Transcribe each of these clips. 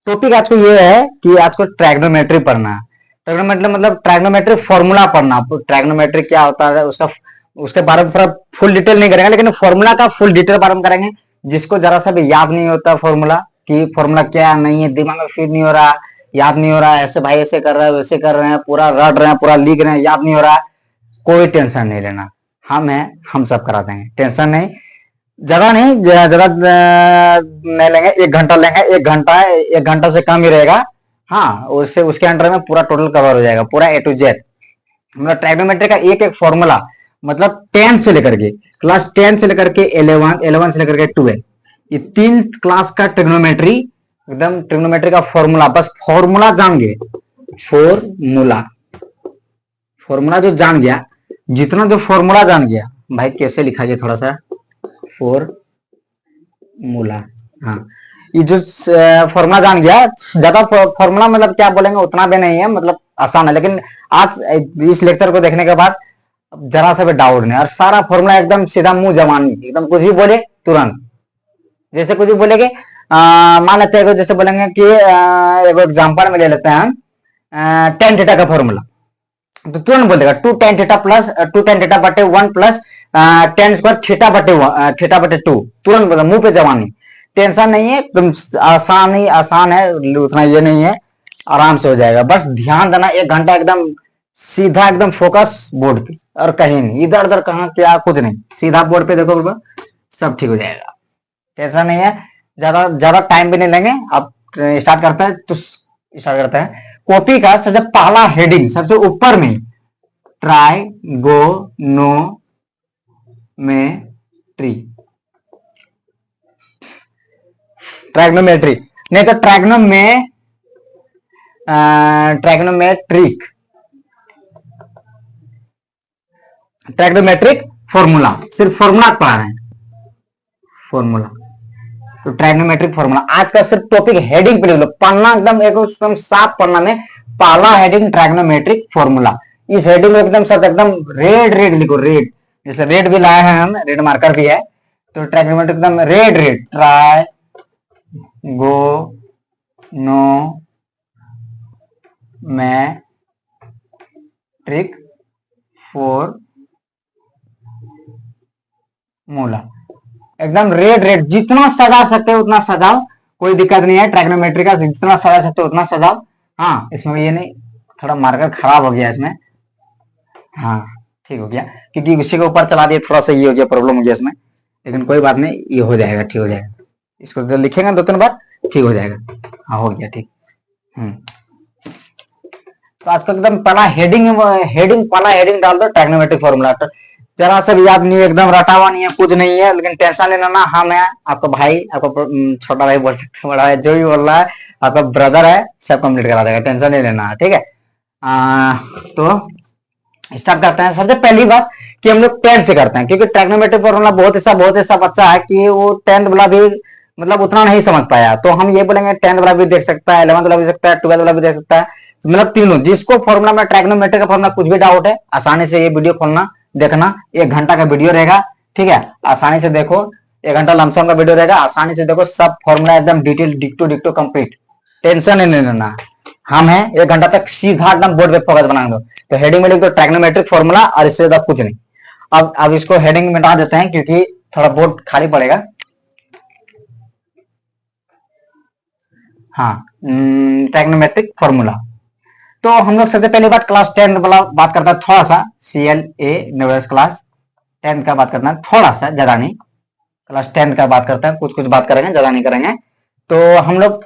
Topic आज को ये है कि आज को ट्रैग्नोमेट्री पढ़ना है। ट्रैग्नोमेट्री मतलब ट्रैग्नोमेट्री फॉर्मूला पढ़ना। ट्रैग्नोमेट्री क्या होता है उसका, उसके बारे में पूरा फुल डिटेल नहीं करेंगे, लेकिन फॉर्मूला का फुल डिटेल बारे में करेंगे। जिसको जरा सा भी याद नहीं होता फॉर्मूला कि फॉर्मूला क्या नहीं है, दिमाग में फिट नहीं हो रहा, याद नहीं हो रहा, ऐसे भाई ऐसे कर रहे हैं वैसे कर रहे हैं, पूरा रट रहे हैं, पूरा लिख रहे हैं, याद नहीं हो रहा, कोई टेंशन नहीं लेना। हम हैं, हम सब करा देंगे, टेंशन नहीं। ज्यादा नहीं, ज्यादा नहीं लेंगे, 1 घंटा लेंगे। 1 घंटा है, 1 घंटा से कम ही रहेगा। हाँ, उससे उसके अंडर में पूरा टोटल कवर हो जाएगा, पूरा ए टू जेड। मतलब ट्राइगोनोमेट्री का एक एक फॉर्मूला, मतलब 10 से लेकर के क्लास 10 से लेकर के 11, 11 से लेकर के 12, ये 3 क्लास का ट्रिग्नोमेट्री, एकदम ट्रिग्नोमेट्री का फॉर्मूला, बस फॉर्मूला जान गए। फॉर्मूला फॉर्मूला जो जान गया, जितना जो फॉर्मूला जान गया भाई, कैसे लिखा जाए थोड़ा सा, फॉर्मूला। हाँ, ये जो फॉर्मूला जान गया, ज्यादा फॉर्मूला मतलब क्या बोलेंगे उतना भी नहीं है, मतलब आसान है। लेकिन आज इस लेक्चर को देखने के बाद जरा सा भी डाउट नहीं, और सारा फॉर्मूला एकदम सीधा मुंह जबानी, एकदम कुछ भी बोले तुरंत। जैसे कुछ भी बोलेगे, मान लेते हैं जैसे बोलेंगे कि एक एग्जाम्पल में ले लेते हैं हम, टेन थीटा का फॉर्मूला, तो तुरंत बोल देगा 2 tan theta plus 2 tan theta बटे 1 प्लस टेन स्क्वायर थीटा बटे 2, तुरंत बोला, मुंह पे जवानी। टेंशन नहीं है, तुम आसान ही आसान है, उतना ये नहीं है, आराम से हो जाएगा। बस ध्यान देना, 1 घंटा एकदम सीधा, एकदम फोकस बोर्ड पे, और कहीं नहीं इधर उधर कहाँ क्या कुछ नहीं, सीधा बोर्ड पे देखो, सब ठीक हो जाएगा। टेंशन नहीं है, ज्यादा ज्यादा टाइम भी नहीं लेंगे। अब स्टार्ट करते हैं, तो स्टार्ट करते हैं। कॉपी का सबसे पहला हेडिंग सबसे ऊपर में, ट्राइगोनोमेट्री, ट्राइग्नोमेट्री नहीं तो ट्राइग्नोमेट्रिक, ट्राइग्नोमेट्रिक फॉर्मूला, सिर्फ फॉर्मूला पढ़ा रहे हैं, फॉर्मूला। तो ट्राइग्नोमेट्रिक फॉर्मूला आज का सिर्फ टॉपिक हेडिंग पे लिख लो, पढ़ना एकदम एकदम साफ पढ़ना में। पहला हेडिंग ट्राइग्नोमेट्रिक फॉर्मूला, इस हेडिंग में एकदम सब एकदम रेड रेड लिखो, रेड, जैसे रेड भी लाए हैं हम, रेड मार्कर भी है, तो ट्राइग्नोमेट्रिक एकदम रेड रेड, ट्राइगोनोमेट्रिक फॉर्मूला, एकदम रेड रेड, जितना सजा सकते हो उतना सजाओ, कोई दिक्कत नहीं है। ट्राइग्नोमेट्री का जितना सजा सकते हो उतना सजाओ। हाँ, इसमें ये नहीं, थोड़ा मार्कर खराब हो गया इसमें, हाँ ठीक हो गया, क्योंकि उसी के ऊपर चला दिया, थोड़ा सा ये हो गया, प्रॉब्लम हो गया इसमें, लेकिन कोई बात नहीं, ये हो जाएगा, ठीक हो जाएगा। इसको जब लिखेंगे 2-3 बार ठीक हो जाएगा। हाँ, हो गया ठीक। तो आज को एकदम पहला हेडिंग पहला हेडिंग डाल दो, ट्राइग्नोमेट्रिक फॉर्मूला। जरा सा भी याद नहीं है, एकदम रटा हुआ नहीं है, कुछ नहीं है, लेकिन टेंशन लेना ना, हम है आपका भाई, आपका छोटा भाई बोल सकते हैं, बड़ा है, जो भी बोल रहा है आपका ब्रदर है, सब कंप्लीट करा देगा, टेंशन नहीं लेना, ठीक है। तो स्टार्ट करते हैं। सबसे पहली बात कि हम लोग 10 से करते हैं, क्योंकि ट्राइग्नोमेट्रिक फॉर्मूला बहुत ऐसा बच्चा है कि वो 10th वाला भी मतलब उतना नहीं समझ पाया, तो हम ये बोलेंगे 10th वाला भी देख सकता है, 11th वाला भी देख सकता है, 12th वाला भी देख सकता है, तो मतलब तीनों, जिसको फॉर्मूला में ट्राइग्नोमेट्रिक का फॉर्मूला कुछ भी डाउट है, आसानी से ये वीडियो खोलना, देखना। 1 घंटा का वीडियो रहेगा, ठीक है, आसानी से देखो। 1 घंटा लमसम का वीडियो रहेगा, आसानी से देखो, सब फॉर्मूला एकदम डिटेल, डिक्टो डिक्टो कंप्लीट, टेंशन नहीं लेना। हम हैं 1 घंटा तक सीधा एकदम बोर्ड पे फोकस बना दो। तो हेडिंग में लिख दो ट्राइग्नोमेट्रिक फॉर्मूला, और इससे ज्यादा कुछ नहीं। अब इसको हेडिंग में डाल देते हैं, क्योंकि थोड़ा बोर्ड खाली पड़ेगा। हाँ, ट्राइग्नोमेट्रिक फॉर्मूला। तो हम लोग सबसे पहली बात क्लास 10 वाला बात करता है, थोड़ा सा CLA नोवेल्स क्लास 10 का बात करना है, थोड़ा सा, ज्यादा नहीं। क्लास 10 का बात करते हैं, कुछ बात करेंगे, ज्यादा नहीं करेंगे। तो हम लोग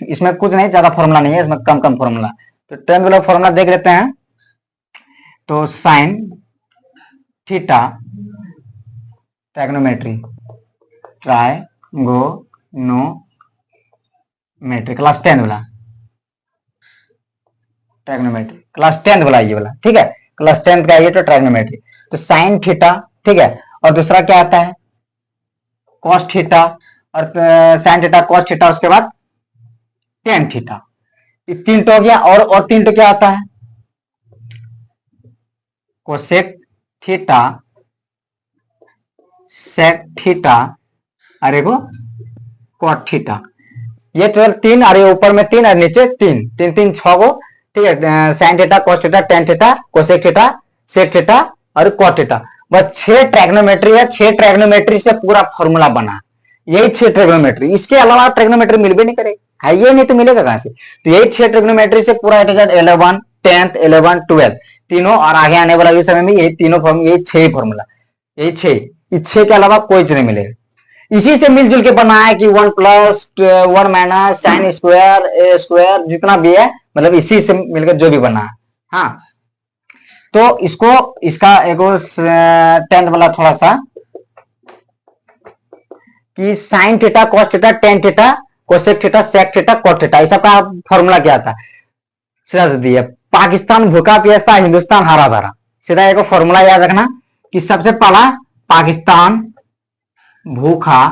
इसमें कुछ नहीं, ज्यादा फॉर्मूला नहीं है इसमें, कम फॉर्मूला। तो 10 वाला फॉर्मूला देख लेते हैं। तो साइन थीटा, ट्राइग्नोमेट्री, ट्राइगोनोमेट्री, क्लास 10 वाला ट्राइग्नोमेट्री, क्लास 10 वाला ये वाला, ठीक है, क्लास 10 का ये तो ट्राइग्नोमेट्री। तो साइन थीटा, ठीक है, और दूसरा क्या आता है, कॉस थीटा, और साइन थीटा, कॉस थीटा, उसके बाद टेन थीटा, ये 3 तो हो गया। और 3 तो क्या आता है, कोसेक थीटा, सेक थीटा, और एगो कॉट थीटा। ये टोटल 3 और ये ऊपर में 3 और नीचे 3, 3 3 6 को, ठीक है। Sine theta, cos theta, tan theta, cosec theta, sec theta और कॉट थीटा, बस 6 ट्रिग्नोमेट्री है। 6 ट्रिग्नोमेट्री से पूरा फॉर्मूला बना, यही 6 ट्रिग्नोमेट्री, इसके अलावा ट्रिग्नोमेट्री मिल भी नहीं करेगा, है ये नहीं तो मिलेगा कहां से। तो यही 6 ट्रिग्नोमेट्री से पूरा 11 10th 11 12 तीनों, और आगे आने वाला भी समय में यही तीनों फॉर्मूला, यही 6 फॉर्मूला, यही 6, इस 6 के अलावा कोई चीज नहीं मिलेगा। इसी से मिलजुल के बना है कि 1 प्लस 1 माइनस साइन स्क्वायर ए स्क्वायर जितना भी है, मतलब इसी से मिलकर जो भी बना है। हाँ, तो इसको, इसका एक 10th वाला थोड़ा सा, कि sine theta, cos theta, tan theta, cosec theta, sec theta, cot theta, इस सबका फॉर्मूला क्या था, सीधा से दिया। पाकिस्तान भूखा प्यासा, हिंदुस्तान हरा भरा, सीधा एक फॉर्मूला याद रखना कि सबसे पहला पाकिस्तान भूखा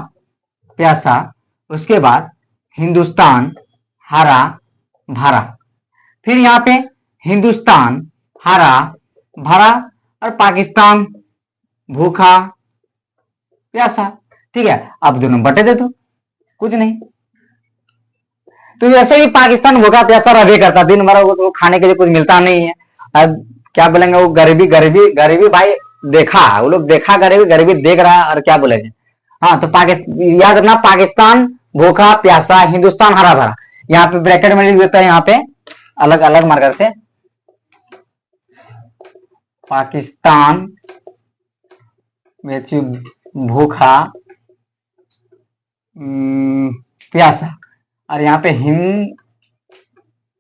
प्यासा, उसके बाद हिंदुस्तान हरा भरा, फिर यहां पे हिंदुस्तान हरा भरा और पाकिस्तान भूखा प्यासा, ठीक है। अब दोनों बटे दे दो, कुछ नहीं। तो वैसे भी पाकिस्तान भूखा प्यासा रहे करता, दिन भर वो खाने के लिए कुछ मिलता नहीं है। अब क्या बोलेंगे, वो गरीबी गरीबी गरीबी भाई देखा, वो लोग देखा गरीबी, गरीबी देख रहा है, और क्या बोलेंगे। हाँ, तो पाकिस्तान याद रखना, पाकिस्तान भूखा प्यासा, हिंदुस्तान हरा भरा, यहाँ पे ब्रैकेट में लिख देता है, यहाँ पे अलग अलग मार्कर से, पाकिस्तान भूखा प्यासा, और यहाँ पे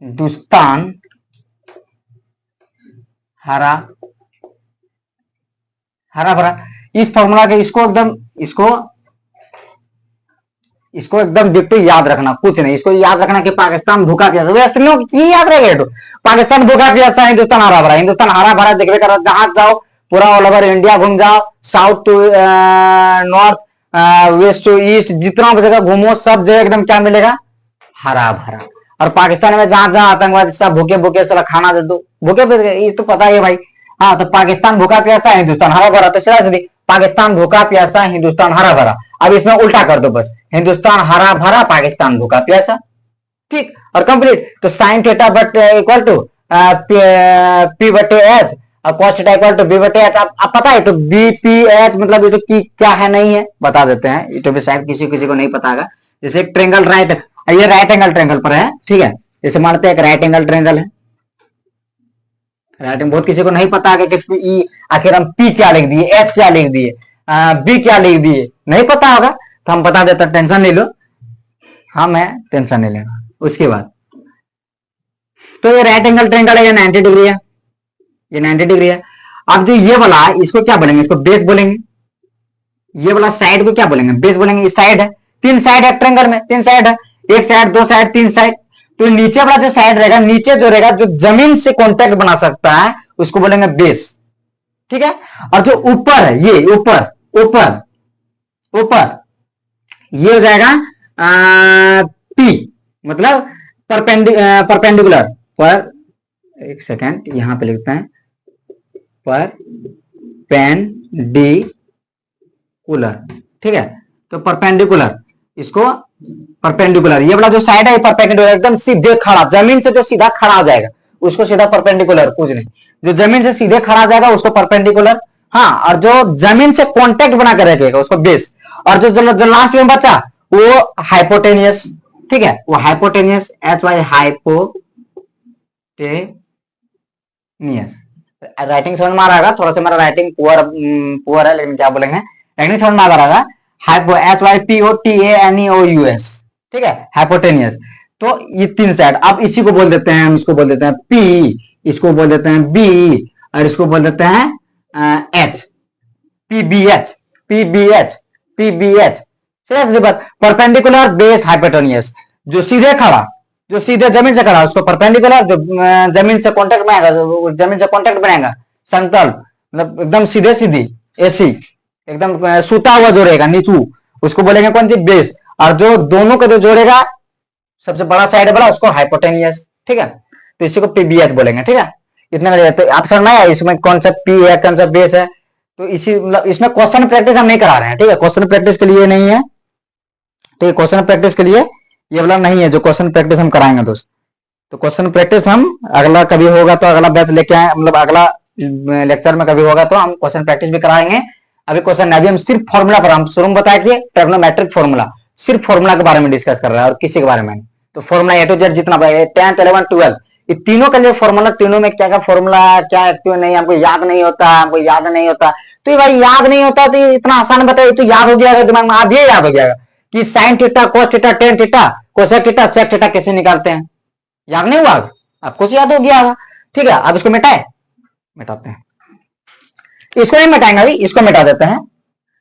हिंदुस्तान हरा हरा भरा। इस फॉर्मूला के इसको एकदम डिप्टी याद रखना, कुछ नहीं, इसको याद रखना कि पाकिस्तान भूखा प्यासा, वैसे लोग याद रहेगा, पाकिस्तान भूखा प्यासा, हिंदुस्तान हरा भरा, हिंदुस्तान हरा भरा देखने करो, जहां जाओ पूरा ऑल ओवर इंडिया घूम जाओ, south to north, west to east, जितना भी जगह घूमो सब जगह एकदम क्या मिलेगा, हरा भरा। और पाकिस्तान में जहां जहां आतंकवादी सब भूखे भूखे साला खाना दे दो, भूखे भूखे, ये तो पता ही है भाई। हाँ, तो पाकिस्तान भूखा प्यासा, हिंदुस्तान हरा भरा, तो सीधा सीधी पाकिस्तान भूखा प्यासा, हिंदुस्तान हरा भरा। अब इसमें उल्टा कर दो बस, हिंदुस्तान हरा भरा, पाकिस्तान भूखा प्यासा, ठीक, और कंप्लीट। तो साइन थीटा बट इक्वल टू पी बटे एच, और cos theta equal to B बटे एच। आप पता है तो बी पी एच मतलब ये तो की क्या है, नहीं है, बता देते हैं, ये तो भी शायद किसी किसी को नहीं पता होगा। जैसे एक ट्रेंगल राइट, ये राइट एंगल ट्रेंगल पर है, ठीक है, जैसे मानते हैं एक राइट एंगल ट्रेंगल है, राइट, बहुत किसी को नहीं पता है कि आखिर हम पी क्या लिख दिए, एच क्या लिख दिए, बी क्या लिख दिए, नहीं पता होगा, तो हम बता देते, टेंशन नहीं लो, हाँ मैं टेंशन नहीं लेना। उसके बाद तो ये राइट एंगल ट्रेंगल है, ये 90 डिग्री है, ये 90 डिग्री है। अब जो ये वाला है इसको क्या बोलेंगे, इसको बेस बोलेंगे, ये वाला साइड को क्या बोलेंगे, बेस बोलेंगे। ये साइड है, 3 साइड है ट्रेंगल में, 3 साइड है, 1 साइड 2 साइड 3 साइड। तो नीचे वाला जो साइड रहेगा, नीचे जो रहेगा, जो जमीन से कांटेक्ट बना सकता है उसको बोलेंगे बेस, ठीक है। और जो ऊपर है, ये ऊपर ऊपर ऊपर, ये हो जाएगा पी, मतलब परपेंडिकुलर पर, एक सेकेंड यहां पे लिखते हैं, पर पेंडिकुलर, ठीक है। तो परपेंडिकुलर, इसको परपेंडिकुलर, ये वाला जो साइड है परपेंडिकुलर, एकदम सीधे खड़ा, जमीन से जो सीधा खड़ा हो जाएगा उसको सीधा परपेंडिकुलर, कुछ नहीं, जो जमीन से सीधे खड़ा हो जाएगा उसको परपेंडिकुलर। हाँ, और जो जमीन से कांटेक्ट बना कर रखेगा उसको बेस, और जो लास्ट में बचा वो हाइपोटेनियस, ठीक है, वो hypotenuse, H Y hypotenuse. Writing समझ में आ रहा है, थोड़ा सा मेरा राइटिंग पुअर है, लेकिन क्या बोलेंगे, राइटिंग समझ में आ रहा है, hypo, H Y P O T A N E O U S, ठीक है, हाइपोटेनियस। तो ये 3 साइड, अब इसी को बोल देते हैं, हम इसको बोल देते हैं पी, इसको बोल देते हैं बी, और इसको बोल देते हैं H, P B H, P B H, P B H. Perpendicular base hypotenuse, जो सीधे खड़ा, जो सीधे जमीन से खड़ा उसको परपेंडिकुलर, जो जमीन से कांटेक्ट बनाएगा, जमीन से कांटेक्ट बनाएगा समतल, मतलब एकदम सीधे सीधी ऐसी, एकदम सूता हुआ जोड़ेगा नीचू, उसको बोलेंगे कौन सी, बेस। और जो दोनों को जो जोड़ेगा सबसे बड़ा साइड वाला उसको हाइपोटेनियस, ठीक है। तो इसी को पीबीएच बोलेंगे, ठीक है। इतना तो आप समझ में आया इसमें कौन सा पी है कौन सा बेस है। तो इसी मतलब इसमें क्वेश्चन प्रैक्टिस हम नहीं करा रहे हैं, ठीक है, क्वेश्चन प्रैक्टिस के लिए नहीं है, तो ये क्वेश्चन प्रैक्टिस के लिए ये वाला नहीं है जो क्वेश्चन प्रैक्टिस हम कराएंगे दोस्त। तो क्वेश्चन प्रैक्टिस हम अगला कभी होगा तो अगला बैच लेके आए, मतलब अगला लेक्चर में कभी होगा तो हम क्वेश्चन प्रैक्टिस भी कराएंगे। अभी क्वेश्चन अभी हम सिर्फ फॉर्मूला पर, हम शुरू में बताया कि ट्रिग्नोमेट्रिक फॉर्मूला, सिर्फ फॉर्मूला के बारे में डिस्कस कर रहा है और किसी के बारे में नहीं। तो फॉर्मूला ए टू जेड जितना 10th 11th 12 ये तीनों के लिए फॉर्मूला, तीनों में क्या क्या फॉर्मूला क्या क्यों नहीं हमको याद नहीं होता, हमको याद नहीं होता। तो भाई याद नहीं होता तो इतना आसान बताइए तो याद हो जाएगा दिमाग में, आप ये याद हो जाएगा कि sine theta cos theta tan theta cosec theta sec theta कैसे निकालते हैं। याद नहीं हुआ आपको, याद हो गया होगा। ठीक है, अब इसको मिटाए, मिटाते हैं। इसको नहीं मिटाएंगे अभी, इसको मिटा देते हैं,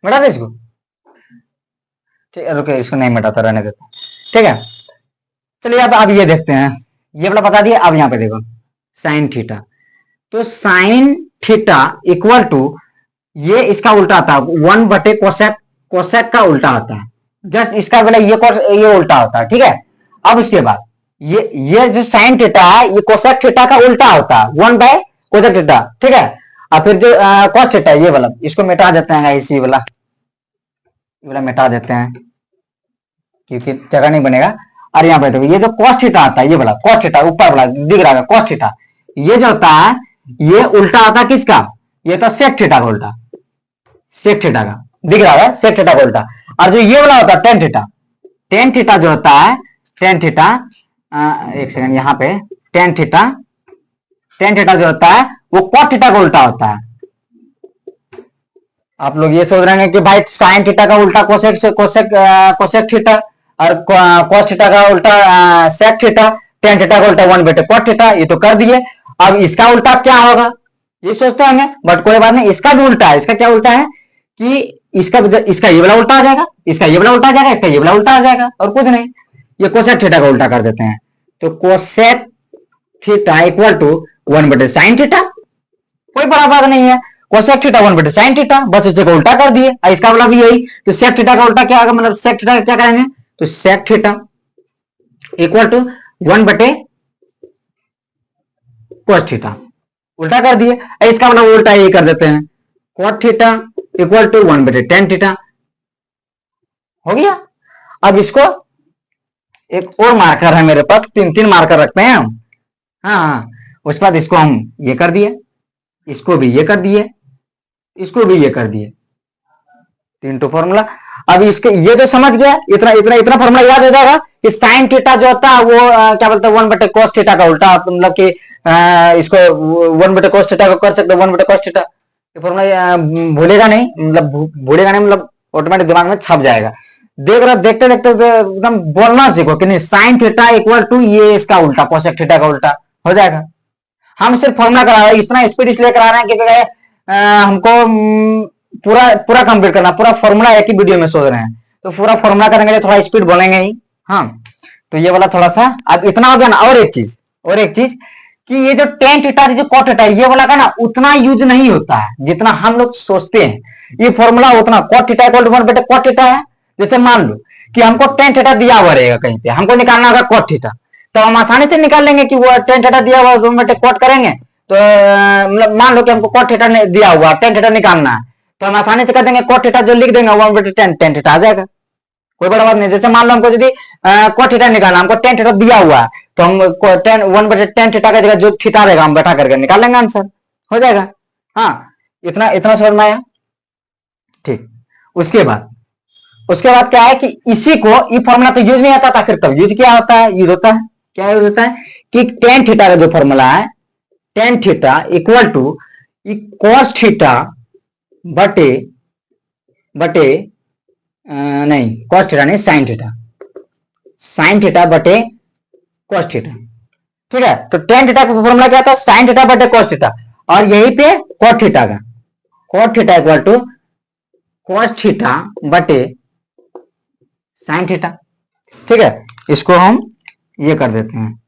मिटा दे इसको। ठीक है, रुके, इसको नहीं मिटाता, रहने देते हैं। ठीक है, चलिए अब ये देखते हैं, ये वाला बता दिया। अब यहाँ पे देखो साइन थीटा, तो साइन थीटा इक्वल टू ये इसका उल्टा आता है 1 कोसेक, कोसेक का उल्टा होता है, जस्ट इसका वाला ये उल्टा होता है। ठीक है, अब उसके बाद ये जो साइन थीटा है ये कोसेक थीटा का उल्टा होता है 1 कोसेक थीटा। ठीक है, और फिर जो कॉस थीटा ये वाला, इसको मिटा देते हैं, इसी वाला मिटा देते हैं क्योंकि जगह नहीं बनेगा। और यहाँ पे देखो ये जो कॉस थीटा आता है, ये वाला कॉस थीटा ऊपर वाला दिख रहा है कॉस थीटा, ये जो होता है ये उल्टा आता है किसका, ये तो सेक थीटा का उल्टा, सेक थीटा का दिख रहा है, सेक थीटा का उल्टा। और जो ये वाला होता है टेन थीटा, टेन थीटा जो होता है, टेन थीटा, एक सेकंड, यहाँ पे टेन थीटा, टेन थीटा जो होता है वो कॉस थीटा का उल्टा होता है। आप लोग ये सोच रहे हैं कि भाई साइन थीटा का उल्टा कोसेक से कोसेक थीटा और कॉस थीटा का उल्टा सेक थीटा, टेन थीटा का उल्टा 1/cos थीटा, ये तो कर दिए। अब इसका उल्टा क्या होगा ये सोचते होंगे, बट कोई बात नहीं, इसका भी उल्टा है। इसका क्या उल्टा है कि इसका ये वाला उल्टा आ जाएगा, इसका ये वाला उल्टा आ जाएगा, इसका ये वाला उल्टा आ जाएगा, और कुछ नहीं, ये कोसेक थीटा का उल्टा कर देते हैं। तो cosec theta equal to 1/sin theta, कोई बड़ा बात नहीं है, कोसेक थीटा 1/sin थीटा, बस इसे को उल्टा कर दिए। इसका वाला भी यही, तो सेक थीटा का उल्टा क्या होगा, मतलब सेक थीटा क्या करेंगे, तो sec theta equal to 1/cos theta, उल्टा कर दिए। इसका मतलब उल्टा ये कर देते हैं, cot theta equal to 1/tan theta, हो गया। अब इसको एक और मार्कर है मेरे पास, तीन मार्कर रखते हैं हम। हाँ, उसके बाद इसको हम ये कर दिए, इसको भी ये कर दिए, इसको भी ये कर दिए, 3 तो फॉर्मूला। अब इसके ये जो समझ गया, इतना इतना इतना फॉर्मूला याद हो जाएगा कि साइन थीटा जो होता है वो क्या बोलते हैं 1/cos थीटा का उल्टा, मतलब कि इसको 1/cos थीटा को कर सकते 1/cos थीटा। ये फॉर्मूला भूलेगा नहीं, मतलब ऑटोमेटिक दिमाग में छप जाएगा। देखते देखते एकदम बोलना सीखो कि नहीं, साइन थीटा इक्वल टू ये इसका उल्टा कोसेक थीटा का उल्टा हो जाएगा। हम सिर्फ फॉर्मूला करा रहे हैं, इतना स्पीड इसलिए करा रहे हैं कि हमको पूरा कंप्लीट करना, पूरा फॉर्मूला एक ही वीडियो में सोच रहे हैं, तो पूरा फॉर्मूला करने के लिए थोड़ा स्पीड बोलेंगे ही। हाँ, तो ये वाला थोड़ा सा अब इतना हो गया ना। और एक चीज कि ये जो टेन थीटा जो कॉट थीटा ये वाला का ना उतना यूज नहीं होता है जितना हम लोग सोचते हैं। ये फॉर्मूला उतना cot theta equal to 1/cot theta है। जैसे मान लो कि हमको टेन थीटा दिया हुआ रहेगा कहीं पे, हमको निकालना होगा कॉट थीटा, तो हम आसानी से निकाल लेंगे कि वो टेन थीटा दिया हुआ 1/cot करेंगे। तो मतलब मान लो कि हमको कॉट थीटा दिया हुआ, टेन थीटा निकालना है, तो हम आसानी से कर देंगे कॉट थीटा जो लिख देंगे 1/tan, टेन थीटा आ जाएगा, कोई बड़ा बात नहीं। जैसे मान लो हमको यदि कॉट थीटा निकालना, हमको टेन थीटा दिया हुआ है, तो हम 1/tan थीटा का जगह जो थीटा रहेगा हम बैठा करके निकाल लेंगे, आंसर हो जाएगा। हाँ, इतना समझ में आया। ठीक, उसके बाद क्या है कि इसी को ये फॉर्मूला तो यूज नहीं आता था, फिर तब यूज क्या होता है, यूज होता है क्या, यूज होता है कि टेन थीटा का जो फॉर्मूला है, tan theta equal to cos theta बटे नहीं कॉस थीटा नहीं, साइन थीटा बटे कॉस थीटा। ठीक है, तो टेन थीटा का फॉर्मूला क्या था, साइन थीटा बटे कॉस थीटा, और यहीं पे कॉट थीटा का, cot theta equal to cos theta बटे साइन थीटा। ठीक है, इसको हम ये कर देते हैं,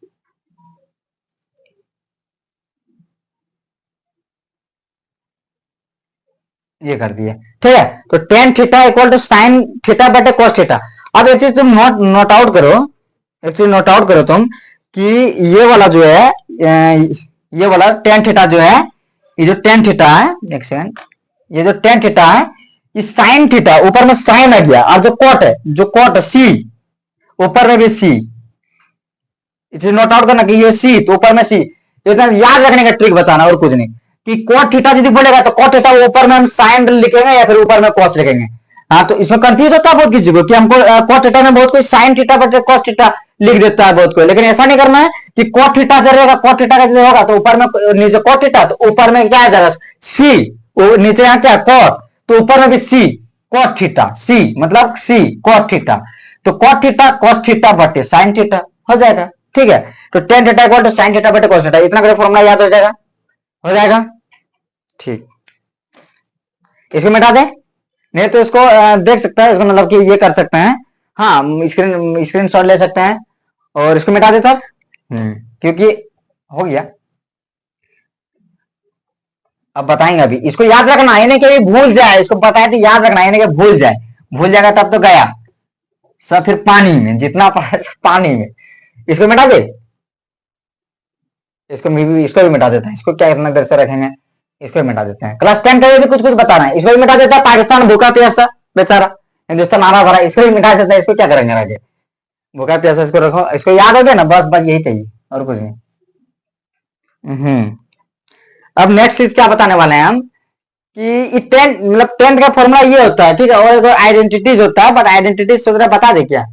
ये कर दिया। ठीक है, तो tan theta equal to sine theta बटे कॉस थीटा। अब एक चीज तुम नोट आउट करो तुम कि ये वाला जो है, ये वाला टेन थीटा जो है, ये जो टेन थीटा है, एक सेकंड, ये जो टेन थीटा है, ये साइन थीटा ऊपर में साइन आ गया, और जो कॉट है सी, ऊपर में भी सी, इसे नोट आउट करना कि ये सी तो ऊपर में सी। इतना याद रखने का ट्रिक बताना और कुछ नहीं, कि कॉट थीटा यदि बोलेगा तो कॉट थीटा ऊपर में हम साइन लिखेंगे या फिर ऊपर में कॉस लिखेंगे। हाँ, तो इसमें कंफ्यूज होता है बहुत किसी को कि हमको कॉट थीटा में बहुत कोई साइन थीटा बटे कॉस थीटा लिख देता है बहुत कोई, लेकिन ऐसा नहीं करना है कि कॉट थीटा करेगा, कॉट थीटा का यदि होगा तो ऊपर में नीचे कॉट थीटा, तो ऊपर में क्या आ जाएगा सी, नीचे यहाँ क्या कॉट, तो ऊपर में भी सी कॉस थीटा, सी मतलब सी कॉस थीटा, तो कॉट थीटा कॉस थीटा बटे साइन थीटा हो जाएगा। ठीक है, तो tan theta equal to sine theta बटे कॉस थीटा, इतना करे फॉर्मूला याद हो जाएगा, हो जाएगा। ठीक, इसको मिटा दे, नहीं तो इसको देख सकता है, इसको मतलब कि ये कर सकते हैं। हाँ, स्क्रीन शॉट ले सकते हैं और इसको मिटा दे तब, क्योंकि हो गया। अब बताएंगे, अभी इसको याद रखना है, नहीं कि भूल जाए, इसको बताए तो याद रखना है, नहीं कि भूल जाए, भूल जाएगा तब तो गया सब, फिर पानी में जितना पढ़ा सब पानी में। इसको मिटा दे, इसको भी मिटा देते हैं, इसको क्या इतना देर से रखेंगे, इसको भी मिटा देते हैं। क्लास 10 का भी कुछ कुछ बताना है, इसको भी मिटा देता है। पाकिस्तान भूखा प्यासा बेचारा, हिंदुस्तान आरा भरा, इसको भी मिटा देता है। इसको क्या करेंगे आगे, भूखा प्यासा इसको रखो, इसको याद हो गया ना, बस बस यही चाहिए और कुछ नहीं। अब नेक्स्ट चीज क्या बताने वाले हैं हम, कि टेंथ मतलब टेंथ का फॉर्मूला ये होता है, ठीक है, और आइडेंटिटीज होता है, बट आइडेंटिटीज सोच रहा बता दे क्या,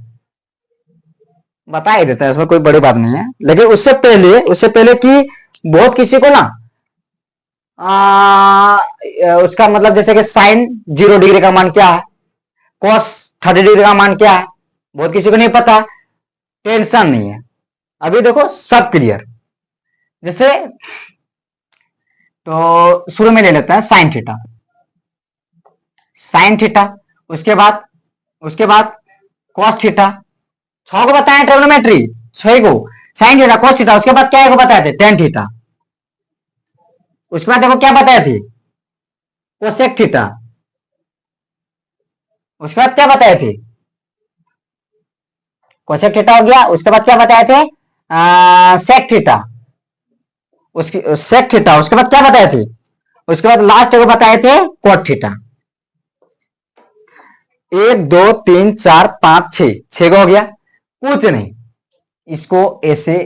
बता ही देता है, इसमें कोई बड़ी बात नहीं है। लेकिन उससे पहले कि बहुत किसी को ना उसका मतलब जैसे कि साइन 0 डिग्री का मान क्या है, कॉस 30 डिग्री का मान क्या है, बहुत किसी को नहीं पता। टेंशन नहीं है, अभी देखो सब क्लियर। जैसे तो शुरू में ले लेते हैं साइन थीटा, साइन थीटा, उसके बाद कॉस थीटा, 6 को बताया ट्रिग्नोमेट्री, 6 को साइन थीटा कॉस थीटा, उसके बाद क्या को बताए थे टेन थीटा, उसके बाद देखो क्या बताए थे कोसेक थीटा, उसके बाद क्या बताए थे कोसेक थीटा हो गया, उसके बाद क्या बताए थे सेक थीटा, उसकी सेक थीटा, उसके बाद क्या बताए थे, उसके बाद लास्ट को बताए थे कोट थीटा। 1 2 3 4 5 6, 6 को हो गया, कुछ नहीं, इसको ऐसे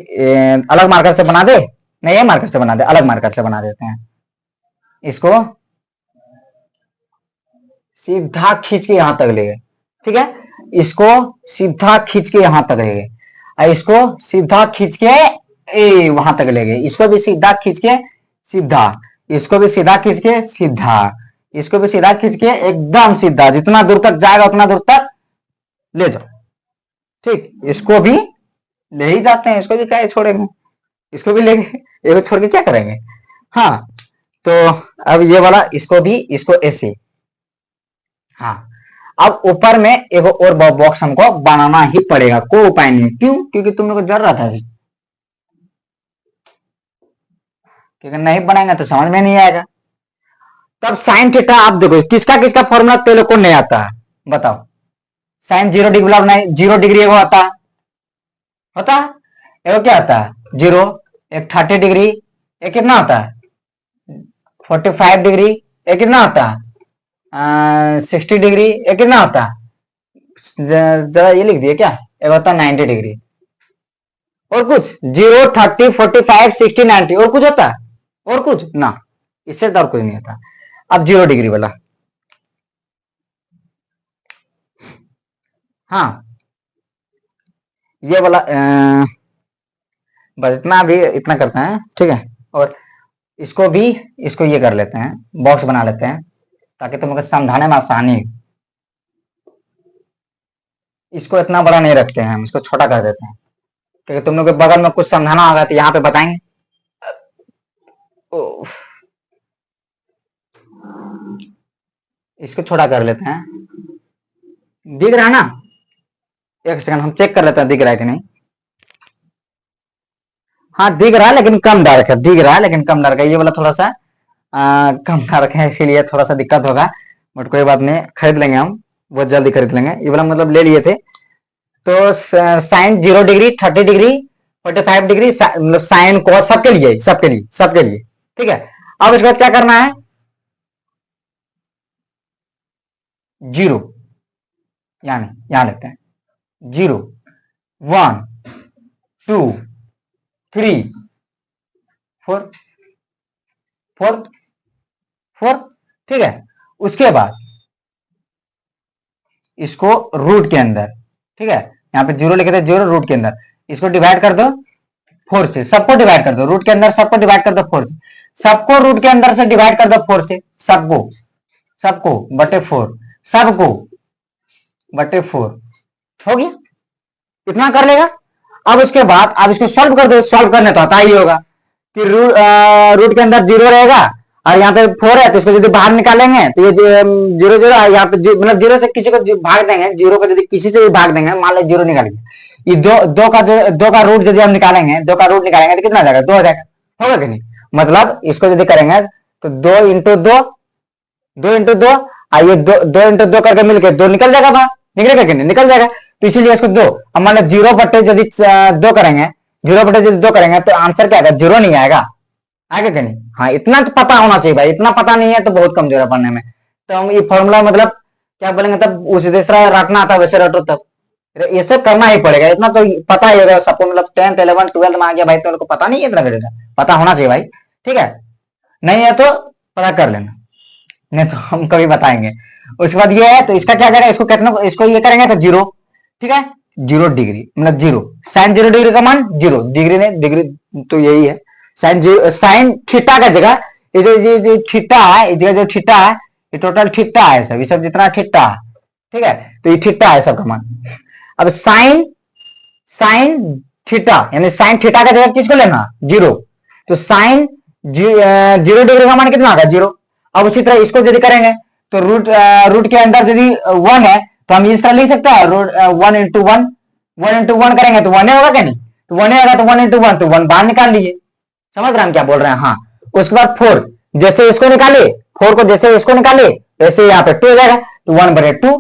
अलग मार्कर से बना दे, नहीं ये मार्कर से बना दे, अलग मार्कर से बना देते हैं, इसको सीधा खींच के यहां तक ले गए, ठीक है, इसको सीधा खींच के यहां तक ले गए, इसको सीधा खींच के वहां तक ले गए, इसको भी सीधा खींच के सीधा, इसको भी सीधा खींच के सीधा, इसको भी सीधा खींच के एकदम सीधा, जितना दूर तक जाएगा उतना दूर तक ले जाओ। ठीक, इसको भी ले ही जाते हैं, इसको भी क्या छोड़ेंगे, इसको भी लेंगे, ये छोड़ के क्या करेंगे। हाँ, तो अब ये वाला इसको भी, इसको ऐसे, हाँ, अब ऊपर में एक और बॉक्स हमको बनाना ही पड़ेगा, कोई उपाय नहीं। क्यों, क्योंकि तुम लोग को जरूरत है अभी, क्योंकि नहीं बनाएंगे तो समझ में नहीं आएगा। तब साइन थीटा, आप देखो किसका किसका फॉर्मूला तेरे को नहीं आता है, बताओ। साइन 0 डिग्री नहीं, 0 डिग्री एगो आता होता है, एगो क्या आता है 0, एक 30 डिग्री, एक कितना होता है 45 डिग्री, एक कितना होता है 60 डिग्री, एक कितना होता है जरा ये लिख दिए क्या, एक होता है 90 डिग्री, और कुछ 0 30 45 60 90, और कुछ होता है, और कुछ ना, इससे तो और कुछ नहीं होता। अब 0 डिग्री वाला, हाँ ये वाला बस इतना भी, इतना करते हैं, ठीक है, और इसको भी, इसको ये कर लेते हैं, बॉक्स बना लेते हैं ताकि तुम लोग समझाने में आसानी। इसको इतना बड़ा नहीं रखते हैं हम, इसको छोटा कर देते हैं, क्योंकि तुम लोग के बगल में कुछ समझाना होगा तो यहाँ पे बताएंगे। इसको छोटा कर लेते हैं, दिख रहा है ना, एक सेकंड हम चेक कर लेते हैं दिख रहा है कि नहीं। हाँ दिख रहा है लेकिन कम डार्क है, दिख रहा है लेकिन कम डार्क है, ये वाला थोड़ा सा कम डार्क है, इसीलिए थोड़ा सा दिक्कत होगा, बट कोई बात नहीं, खरीद लेंगे हम, बहुत जल्दी खरीद लेंगे। ये वाला मतलब ले लिए थे, तो साइन 0 डिग्री 30 डिग्री 45 डिग्री, मतलब साइन को सबके लिए, सबके लिए, सबके लिए, ठीक है। अब इसके बाद क्या करना है, 0, यानी यहां लेते हैं 0, 1 2 3 4 4 4, ठीक है। उसके बाद इसको रूट के अंदर, ठीक है, यहाँ पे जीरो लिखे थे, जीरो रूट के अंदर, इसको डिवाइड कर दो 4 से, सबको डिवाइड कर दो रूट के अंदर, सबको डिवाइड कर दो 4 से, सबको रूट के अंदर से डिवाइड कर दो 4 से, सबको, सबको बटे 4, सबको बटे 4, हो गया, इतना कर लेगा। अब उसके बाद आप इसको सॉल्व कर दो, सॉल्व करने तो आता ही होगा कि रूट के अंदर जीरो रहेगा और यहाँ पे 4 है, तो इसको यदि बाहर निकालेंगे तो ये जीरो जीरो, यहाँ पे मतलब जीरो से किसी को भाग देंगे, जीरो को यदि किसी से भी भाग देंगे, मान लो जीरो निकालेंगे, ये दो का रूट यदि हम निकालेंगे, दो का रूट निकालेंगे तो कितना जाएगा, 2 हो जाएगा, होगा कि नहीं। मतलब इसको यदि करेंगे तो 2 इंटू 2, 2 इंटू 2, ये 2 इंटू 2 करके मिलकर 2 निकल जाएगा बाहर, निकलेगा कि नहीं, निकल जाएगा। तो इसीलिए इसको 2, अब मान लो 0 बटे यदि 2 करेंगे, 0 बटे यदि 2 करेंगे तो आंसर क्या आएगा, 0 नहीं आएगा, आएगा कि नहीं। हाँ, इतना तो पता होना चाहिए भाई, इतना पता नहीं है तो बहुत कमजोर है पढ़ने में। तो हम ये फॉर्मूला मतलब क्या बोलेंगे, तब उसी तरह रटना आता वैसे रटो, तब ये सब करना ही पड़ेगा, इतना तो पता ही होगा सबको, मतलब 10th 11th 12th में आ गया भाई तो उनको पता नहीं है, इतना करेगा, पता होना चाहिए भाई, ठीक है। नहीं है तो पता कर लेना, नहीं तो हम कभी बताएंगे। उसके बाद ये है तो इसका क्या करेगा, इसको कितना, इसको ये करेंगे तो 0, ठीक है, 0 डिग्री मतलब 0, साइन 0 डिग्री का मान 0 डिग्री, ने डिग्री तो यही है, साइन थीटा का जगह ये जो थीटा है, इस जगह जो थीटा है, ये टोटल थीटा है सब, ये सब जितना थीटा है, ठीक है, तो ये थीटा है सबका मान। अब साइन थीटा, यानी साइन थीटा का जगह किसको लेना, 0, तो साइन 0 डिग्री का मान कितना होगा, 0। अब उसी तरह इसको यदि करेंगे तो रूट के अंदर यदि 1 है तो हम इस तरह लिख सकते हैं, रूट 1 इंटू 1, 1 इंटू 1 करेंगे तो 1 होगा क्या, नहीं तो 1 होगा, तो 1 इंटू 1 तो 1 बाहर निकाल लीजिए, समझ रहे हैं हम क्या बोल रहे हैं। हाँ, उसके बाद 4 जैसे इसको निकाले, 4 को जैसे इसको निकाले वैसे यहाँ पे 2 हो जाएगा, तो 1 बटे 2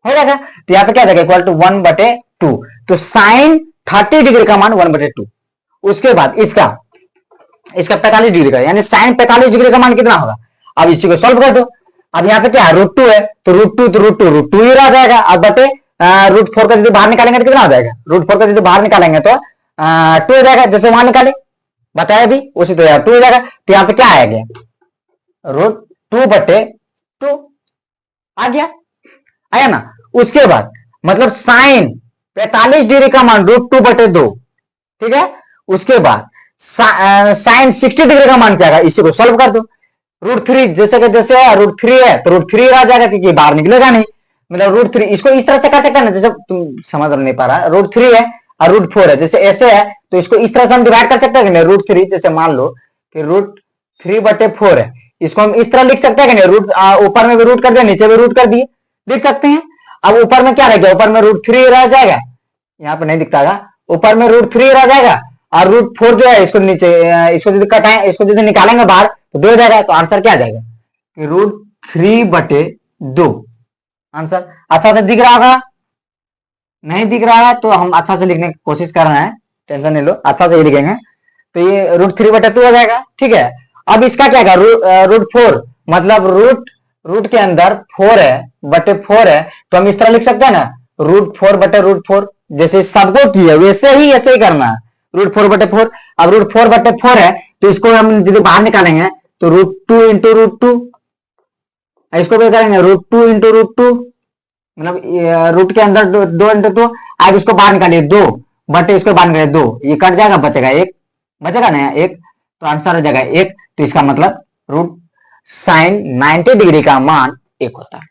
हो जाएगा, तो यहाँ पे क्या जाएगा, इक्वल टू 1 बटे 2, तो साइन 30 डिग्री का मान 1 बटे 2। उसके बाद इसका 45 डिग्री का, यानी साइन 45 डिग्री का मान कितना होगा, अब इसी को सॉल्व कर दो। अब यहाँ पे क्या है, √2 है, तो √2 ही रह जाएगा, अब बटे √4 का यदि बाहर निकालेंगे तो कितना हो जाएगा, √4 का यदि बाहर निकालेंगे तो 2 हो जाएगा, जैसे वहां निकाले बताया भी उसी तो यार 2 हो जाएगा, तो यहाँ पे क्या आ गया, √2 बटे 2 आ गया, आया ना। उसके बाद मतलब साइन 45 डिग्री का मान √2 बटे 2, ठीक है। उसके बाद साइन 60 डिग्री का मान क्या है, इसी को सॉल्व कर दो, √3 जैसे कि जैसे है, √3 है तो √3 रह जाएगा क्योंकि बाहर निकलेगा नहीं, मतलब √3 इसको इस तरह से कर सकते हैं ना, जैसे तुम समझ नहीं पा रहा, √3 है और √4 है, जैसे ऐसे है तो इसको इस तरह से हम डिवाइड कर सकते हैं कि √3, जैसे मान लो कि √3 बटे 4 है, इसको हम इस तरह लिख सकते हैं कि नहीं, रूट ऊपर में भी रूट कर दिया, नीचे भी रूट कर दिए, लिख सकते हैं। अब ऊपर में क्या रह गया, ऊपर में √3 रह जाएगा, यहाँ पे नहीं दिखता है, ऊपर में √3 रह जाएगा और √4 जो है इसको नीचे, इसको यदि कटाएं, इसको यदि निकालेंगे बाहर तो 2 हो जाएगा, तो आंसर क्या आ जाएगा, √3 बटे 2 आंसर। अच्छा से दिख रहा होगा, नहीं दिख रहा है तो हम अच्छा से लिखने की कोशिश कर रहे हैं, टेंशन नहीं लो, अच्छा से ही लिखेंगे, तो ये √3 बटे 2 हो जाएगा, ठीक है। अब इसका क्या है, √4 मतलब रूट के अंदर 4 है बटे 4 है, तो हम इस तरह लिख सकते हैं ना, √4 बटे √4, जैसे सबको किया वैसे ही ऐसे ही करना है, √4 बटे 4। अब √4 बटे 4 है तो इसको हम यदि बाहर निकालेंगे तो √2 इंटू √2, इसको भी करेंगे √2 इंटू √2, मतलब रूट के अंदर 2 इंटू 2, अब इसको बाहर निकालिए 2 बटे इसको बाहर निकालिए 2, ये कट जाएगा, बचेगा 1, बचेगा ना 1, तो आंसर हो जाएगा 1। तो इसका मतलब रूट साइन 90 डिग्री का मान 1 होता है।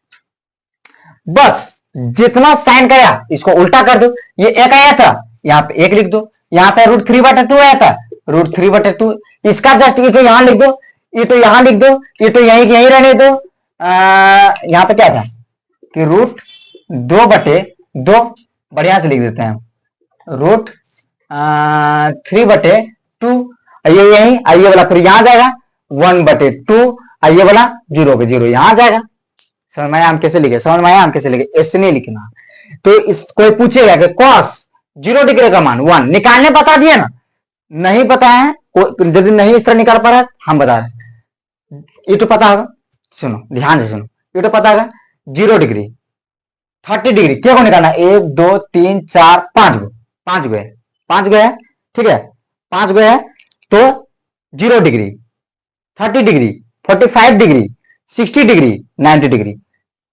बस जितना साइन का इसको उल्टा कर दो, ये 1 आया था, यहाँ पे 1 लिख दो, यहाँ पे √3 बटे 2 आया था, √3 बटे 2, इसका जस्ट ये तो यहां लिख दो, ये तो यहां लिख दो, ये तो यहीं रहने दो, यहाँ पे क्या था कि √2 बटे 2, बढ़िया से लिख देते हैं, √3 बटे 2, ये यही, ये वाला फिर यहां जाएगा 1 बटे 2, ये वाला 0 के 0 यहां जाएगा। समझ में आया हम कैसे लिखे, समझ में आया हम कैसे लिखे, ऐसे नहीं लिखना। तो इस कोई पूछेगा कि cos 0 डिग्री का मान 1 निकालने बता दिया ना, नहीं पता है यदि नहीं इस तरह निकाल पा रहा हम बता रहे, ये तो पता होगा, सुनो ध्यान से सुनो, ये तो पता होगा 0 डिग्री 30 डिग्री क्या को निकालना, 1 2 3 4 5 को, 5 गो है, 5 गो है, ठीक है, 5 गो है, तो 0 degree, 30 degree, 45 degree, 60 degree, 90 degree.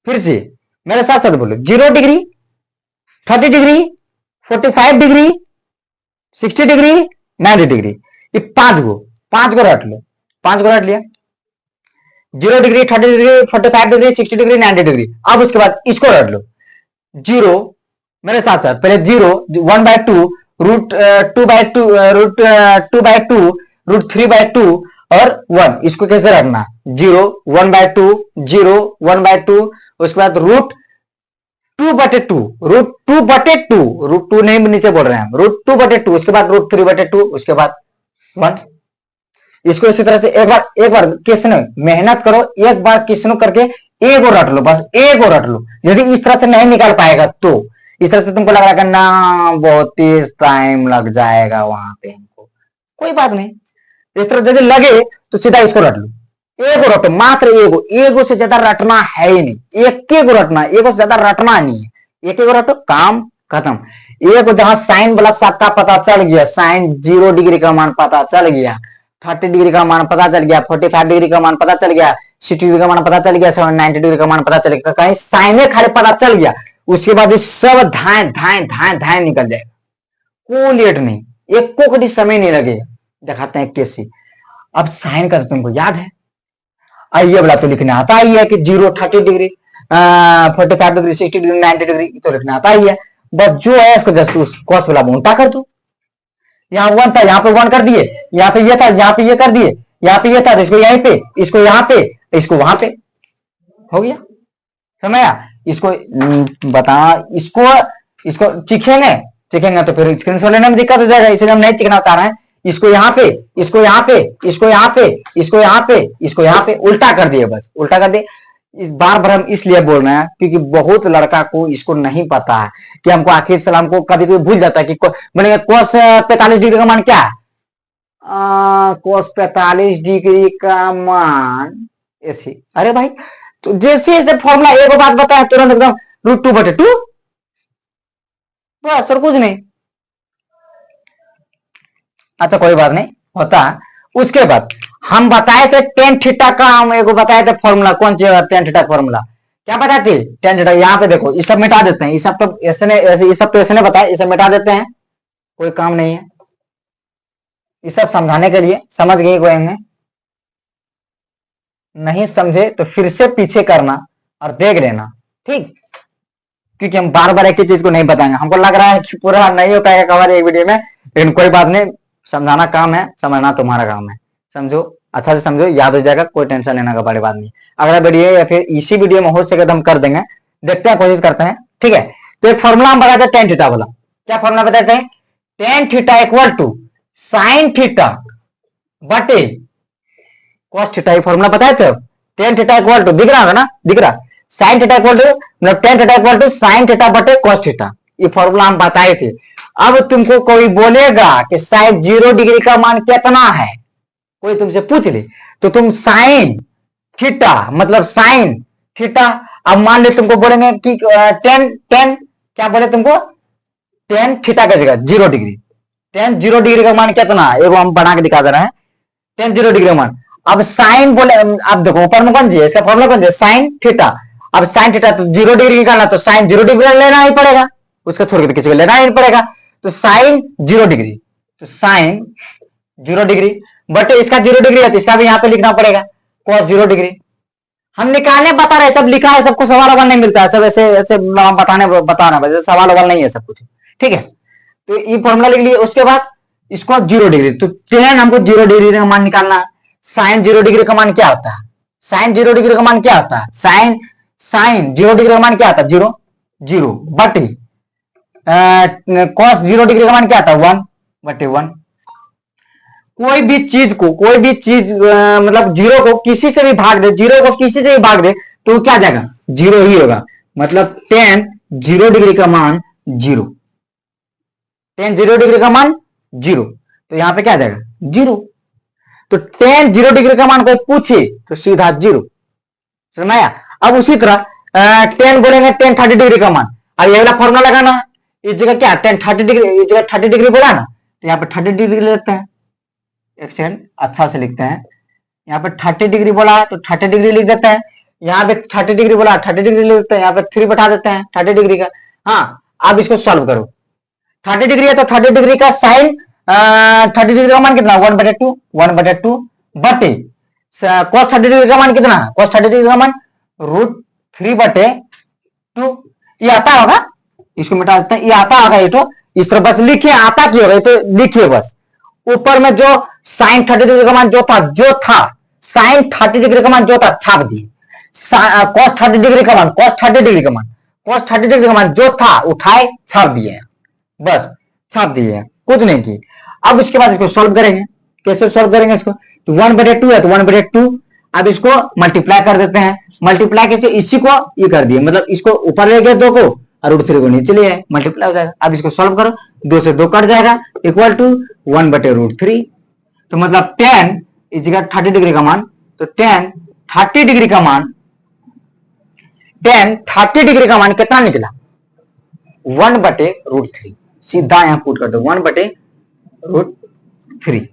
फिर से मेरे साथ साथ बोलो, 0 degree, 30 degree, 45 degree, 60 degree, 90 degree. ये 5 गो रट लो, 5 गो रट लिया, 0 degree, 30 degree, 45 degree, 60 degree, 90 degree. अब उसके बाद इसको रट लो, 0 मेरे साथ साथ, पहले 0, 1/2, रूट 2/2, रूट 2/2, रूट 3/2 और 1। इसको कैसे रखना, 0, 1/2, 0, 1/2, उसके बाद रूट 2/2, रूट 2/2, रूट 2 नहीं नीचे बोल रहे हैं हम, रूट 2/2, उसके बाद रूट 3/2, उसके बाद 1। इसको इसी तरह से एक बार किसने मेहनत करो, एक बार किसने करके एक और रट लो, बस एक और रट लो। यदि इस तरह से नहीं निकाल पाएगा तो इस तरह से तुमको लग रहा है ना बहुत तेज टाइम लग जाएगा वहां पे हमको, कोई बात नहीं। इस तरह यदि लगे तो सीधा इसको रट लो, एगो रटो, मात्र एगो, एगो से ज्यादा रटना है ही नहीं, एक एगो रटना, एगो से ज्यादा रटना नहीं है, एक एगो रटो, काम खत्म। एगो जहां साइन वाला सबका पता चल गया, साइन 0 डिग्री का मान पता चल गया, 30 डिग्री का मान पता चल गया, 45 डिग्री का मान पता चल गया, 60 डिग्री का मान पता चल गया, 90 डिग्री का मान पता चल गया, कहीं साइने खाली पता चल गया, उसके बाद सब धाए धाए धाए धाए निकल जाएगा, कोई लेट नहीं, एक को समय नहीं लगेगा। दिखाते हैं कैसे। अब साइन का तो तुमको याद है, आइए वाला तो लिखना आता ही है कि 0, 30 डिग्री, 45 डिग्री, 60 डिग्री, 90 डिग्री तो लिखना आता ही है। बस जो है इसको जस्ट उस कॉस वाला उल्टा कर दो, यहाँ 1 था, यहाँ पे 1 कर दिए, यहाँ पे ये था, यहाँ पे ये कर दिए, यहाँ पे ये था, इसको यहीं पे, इसको यहाँ पे, इसको वहां पे, हो गया, समझा। इसको बता, इसको चिखेंगे चिखेंगे तो फिर स्क्रीनशॉट लेने में दिक्कत हो जाएगा, इसलिए हम नहीं चिकना चाह रहे हैं। इसको यहाँ पे, इसको यहाँ पे, इसको यहाँ पे, इसको यहाँ पे, इसको यहाँ पे उल्टा कर दिए, बस उल्टा कर दिए। इस बार बार हम इसलिए बोल रहे हैं क्योंकि बहुत लड़का को इसको नहीं पता है कि हमको आखिर सलाम को कभी कभी भूल जाता है कि बोलेंगे कोस 45 डिग्री का मान क्या है, कोस 45 डिग्री का मान ऐसे। अरे भाई तो जैसे जैसे फॉर्मूला एक बात बताया तुरंत एकदम रूट 2/2, बस और कुछ नहीं। अच्छा कोई बात नहीं, होता है। उसके बाद हम बताए थे टेन थीटा का, हम एगो बताए थे फॉर्मूला, कौन सी टेन थीटा फॉर्मूला क्या बताए थे, टेन थीटा। यहाँ पे देखो ये सब मिटा देते हैं, ये सब तो ऐसे बताए, ये सब मिटा देते हैं, कोई काम नहीं है। ये सब समझाने के लिए, समझ गए कोई नहीं समझे तो फिर से पीछे करना और देख लेना, ठीक। क्योंकि हम बार बार एक ही चीज को नहीं बताएंगे, हमको लग रहा है कि पूरा नहीं हो पाएगा कवर एक वीडियो में, लेकिन कोई बात नहीं, समझाना काम है, समझना तुम्हारा काम है। समझो, अच्छा से समझो, याद हो जाएगा, कोई टेंशन लेने का बड़ी बात नहीं। अगला वीडियो या फिर इसी वीडियो में हो सके तो हम कर देंगे, देखते हैं, कोशिश करते हैं, ठीक है। तो एक फॉर्मूला हम बताते हैं टेन थीटा वाला। क्या फॉर्मूला बताते हैं, tan theta equal to sine theta बटे कॉस थीटा। ये फॉर्मूला बताए थे, टेन थीटा इक्वल टू, दिख रहा होगा ना, दिख रहा, साइन थीटा इक्वल टू, मतलब tan theta equal to sine theta बटे कॉस थीटा। ये फॉर्मूला हम बताए थे। अब तुमको कोई बोलेगा कि साइन 0 डिग्री का मान कितना है, कोई तुमसे पूछ ले, तो तुम साइन थीटा मतलब साइन थीटा, अब मान ले तुमको बोलेंगे कि टेन क्या बोले तुमको, टेन थीटा का जगह 0 डिग्री, टेन 0 डिग्री का मान कितना है, एगो हम बना के दिखा दे रहे हैं, टेन 0 डिग्री का मान। अब साइन बोले, अब देखो ऊपर में कौन जी है, इसका फॉर्मूला कौन जी है, साइन थीटा। अब साइन थीटा तो 0 डिग्री निकालना, तो साइन 0 डिग्री लेना ही पड़ेगा, उसका छोड़ के किसी को लेना ही पड़ेगा। तो साइन 0 डिग्री, तो साइन 0 डिग्री बटे इसका 0 डिग्री है तो इसका भी यहाँ पे लिखना पड़ेगा cos 0 डिग्री। हम निकालने बता रहे, सब लिखा है, सबको सवाल अवाल नहीं मिलता है, सब ऐसे ऐसे बता रहे हैं, सवाल अवाल नहीं है सब कुछ, ठीक है। तो ये फॉर्मूला लिख लिए। उसके बाद इसको 0 डिग्री, तो टेन हमको 0 डिग्री का मान निकालना है। साइन 0 डिग्री का मान क्या होता है, साइन 0 डिग्री का मान क्या होता है, साइन 0 डिग्री का मान क्या होता है, 0 बटे cos 0 डिग्री का मान क्या आता है, 1/1। कोई भी चीज मतलब 0 को किसी से भी भाग दे, 0 को किसी से भी भाग दे तो क्या जाएगा, 0 ही होगा। मतलब टेन 0 डिग्री का मान 0, टेन 0 डिग्री का मान 0, तो यहां पे क्या जाएगा 0। तो टेन 0 डिग्री का मान कोई पूछे तो सीधा 0, समझ आया। अब उसी तरह टेन बोलेंगे टेन 30 डिग्री का मान, अब ये वाला फॉर्मूला लगाना है, इस जगह क्या टेन 30 डिग्री, इस जगह 30 डिग्री बोला ना, तो यहाँ पे 30 डिग्री लेते हैं। एक सेकंड अच्छा से लिखते हैं। यहाँ पे 30 डिग्री बोला है तो 30 डिग्री लिख देते हैं। यहाँ पे 30 डिग्री बोला 30 डिग्री लिख देते हैं। यहाँ पे 3 बैठा देते हैं 30 डिग्री का। हाँ, अब इसको सॉल्व करो। 30 डिग्री है तो 30 डिग्री का साइन 30 डिग्री का मान कितना 1/2 1/2 बटे cos 30 डिग्री का मान कितना cos 30 डिग्री का मान √3/2। ये आता होगा, इसको मिटा देते हैं। ये आता होगा, ये तो इस तरह बस लिखिए, आता क्यों होगा ये तो लिखिए बस। ऊपर में जो साइन 30 डिग्री का मान जो था साइन 30 डिग्री का मान जो था छाप दिए। cos 30 डिग्री का मान cos 30 डिग्री का मान cos 30 डिग्री का मान जो था उठाए छाप दिए, बस छाप दिए हैं, कुछ नहीं की। अब इसके बाद इसको सॉल्व करेंगे। कैसे सॉल्व करेंगे इसको, तो 1/2 है तो 1/2। अब इसको मल्टीप्लाई कर देते हैं। मल्टीप्लाई कैसे, इसी को ये कर दिए, मतलब इसको ऊपर ले गए 2 को और √3 को नीचे ले आए, मल्टीप्लाई हो जाएगा। अब इसको सॉल्व करो, 2 से 2 कट जाएगा, इक्वल टू 1/√3। तो मतलब 10 इस जगह 30 डिग्री का मान, तो 10 30 डिग्री का मान 10 30 डिग्री का मान कितना निकला 1/√3। सीधा यहां पुट कर दो 1/√3,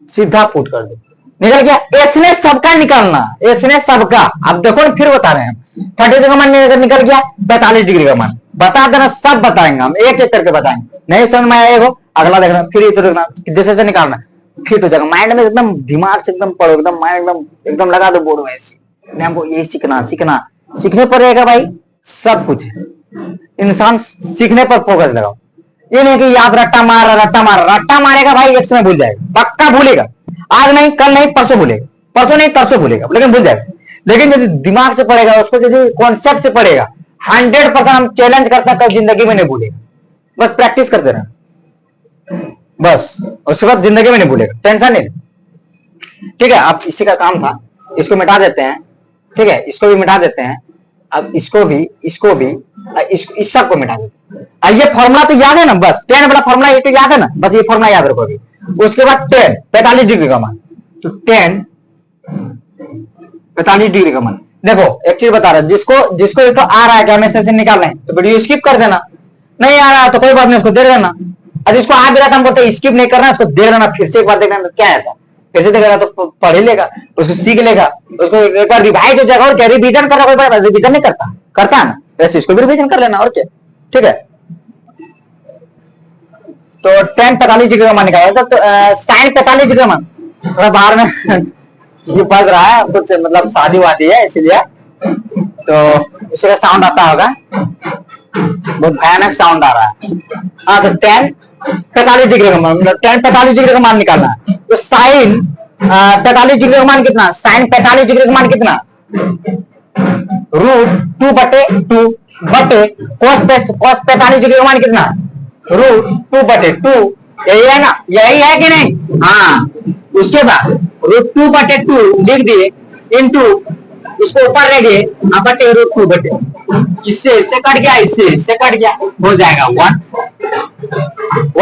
सीधा पुट कर दो, निकल गया। इसने सबका निकालना, इसने सबका। अब देखो फिर बता रहे हैं हम 30 का मान निकल गया, 45 डिग्री का मान बता देना, सब बताएंगे हम, एक एक करके बताएंगे। नहीं समझ में आएगा अगला देखना, फिर इधर देखना जैसे से निकालना, फिट हो जाएगा माइंड में, एकदम दिमाग से एकदम पढ़ो, एकदम माइंड एकदम लगा दो बोर्ड में। ऐसे हमको यही सीखना सीखने पर रहेगा भाई, सब कुछ इंसान सीखने पर फोकस लगाओ। ये नहीं कि याद रट्टा मारेगा भाई, एक समय भूल जाएगा, पक्का भूलेगा। आज नहीं कल नहीं परसों भूलेगा, परसों नहीं तरसों भूलेगा, लेकिन भूल जाएगा। लेकिन यदि दिमाग से पढ़ेगा, उसको यदि कॉन्सेप्ट से पढ़ेगा, 100% हम चैलेंज करते हैं, तो जिंदगी में नहीं भूलेगा। बस प्रैक्टिस करते रहना, बस उसके बाद जिंदगी में नहीं भूलेगा, टेंशन नहीं। ठीक है, अब इसी का काम था, इसको मिटा देते हैं। ठीक है, इसको भी मिटा देते हैं। अब इसको भी इस सब को मिटा देते हैं। अब ये फॉर्मूला तो याद है ना, बस 10 वाला फॉर्मूला ये तो याद है ना, बस ये फॉर्मूला याद रखोगे। उसके बाद 10 45 डिग्री का मान, तो 10 45 डिग्री का मान। देखो एक चीज बता रहा है, जिसको ये तो आ रहा है कि हमें से निकालना है, तो वीडियो स्किप कर देना। नहीं आ रहा तो कोई बात नहीं, उसको देख लेना। और जिसको आ भी रहा था हम बोलते स्किप नहीं करना, उसको देख लेना, फिर से एक बार देखना क्या है था, फिर से देखेगा तो पढ़ ही लेगा, उसको सीख लेगा, उसको एक बार रिवाइज हो जाएगा। और क्या रिवीजन कर रहा, कोई बात रिवीजन नहीं करता है ना, वैसे इसको भी रिवीजन कर लेना, और क्या। ठीक है, तो 10 45 डिग्री का मान निकाला, तो साइन 45 डिग्री का मान। थोड़ा बाहर में ये बज रहा है कुछ, मतलब शादी वादी है इसीलिए, तो उसका साउंड आता होगा, बहुत भयानक साउंड आ रहा है। हाँ, तो 10 45 डिग्री का मान, मतलब 10 45 डिग्री का मान निकालना है। तो साइन 45 डिग्री का मान कितना, साइन 45 डिग्री का मान कितना √2/2 बटे cos 45 डिग्री का मान कितना √2/2। यही है ना, यही है कि नहीं। हाँ, उसके बाद √2/2 लिख दिए, इंटू उसको ऊपर ले गए, बटे √2/2, इससे कट गया, इससे कट गया, हो जाएगा 1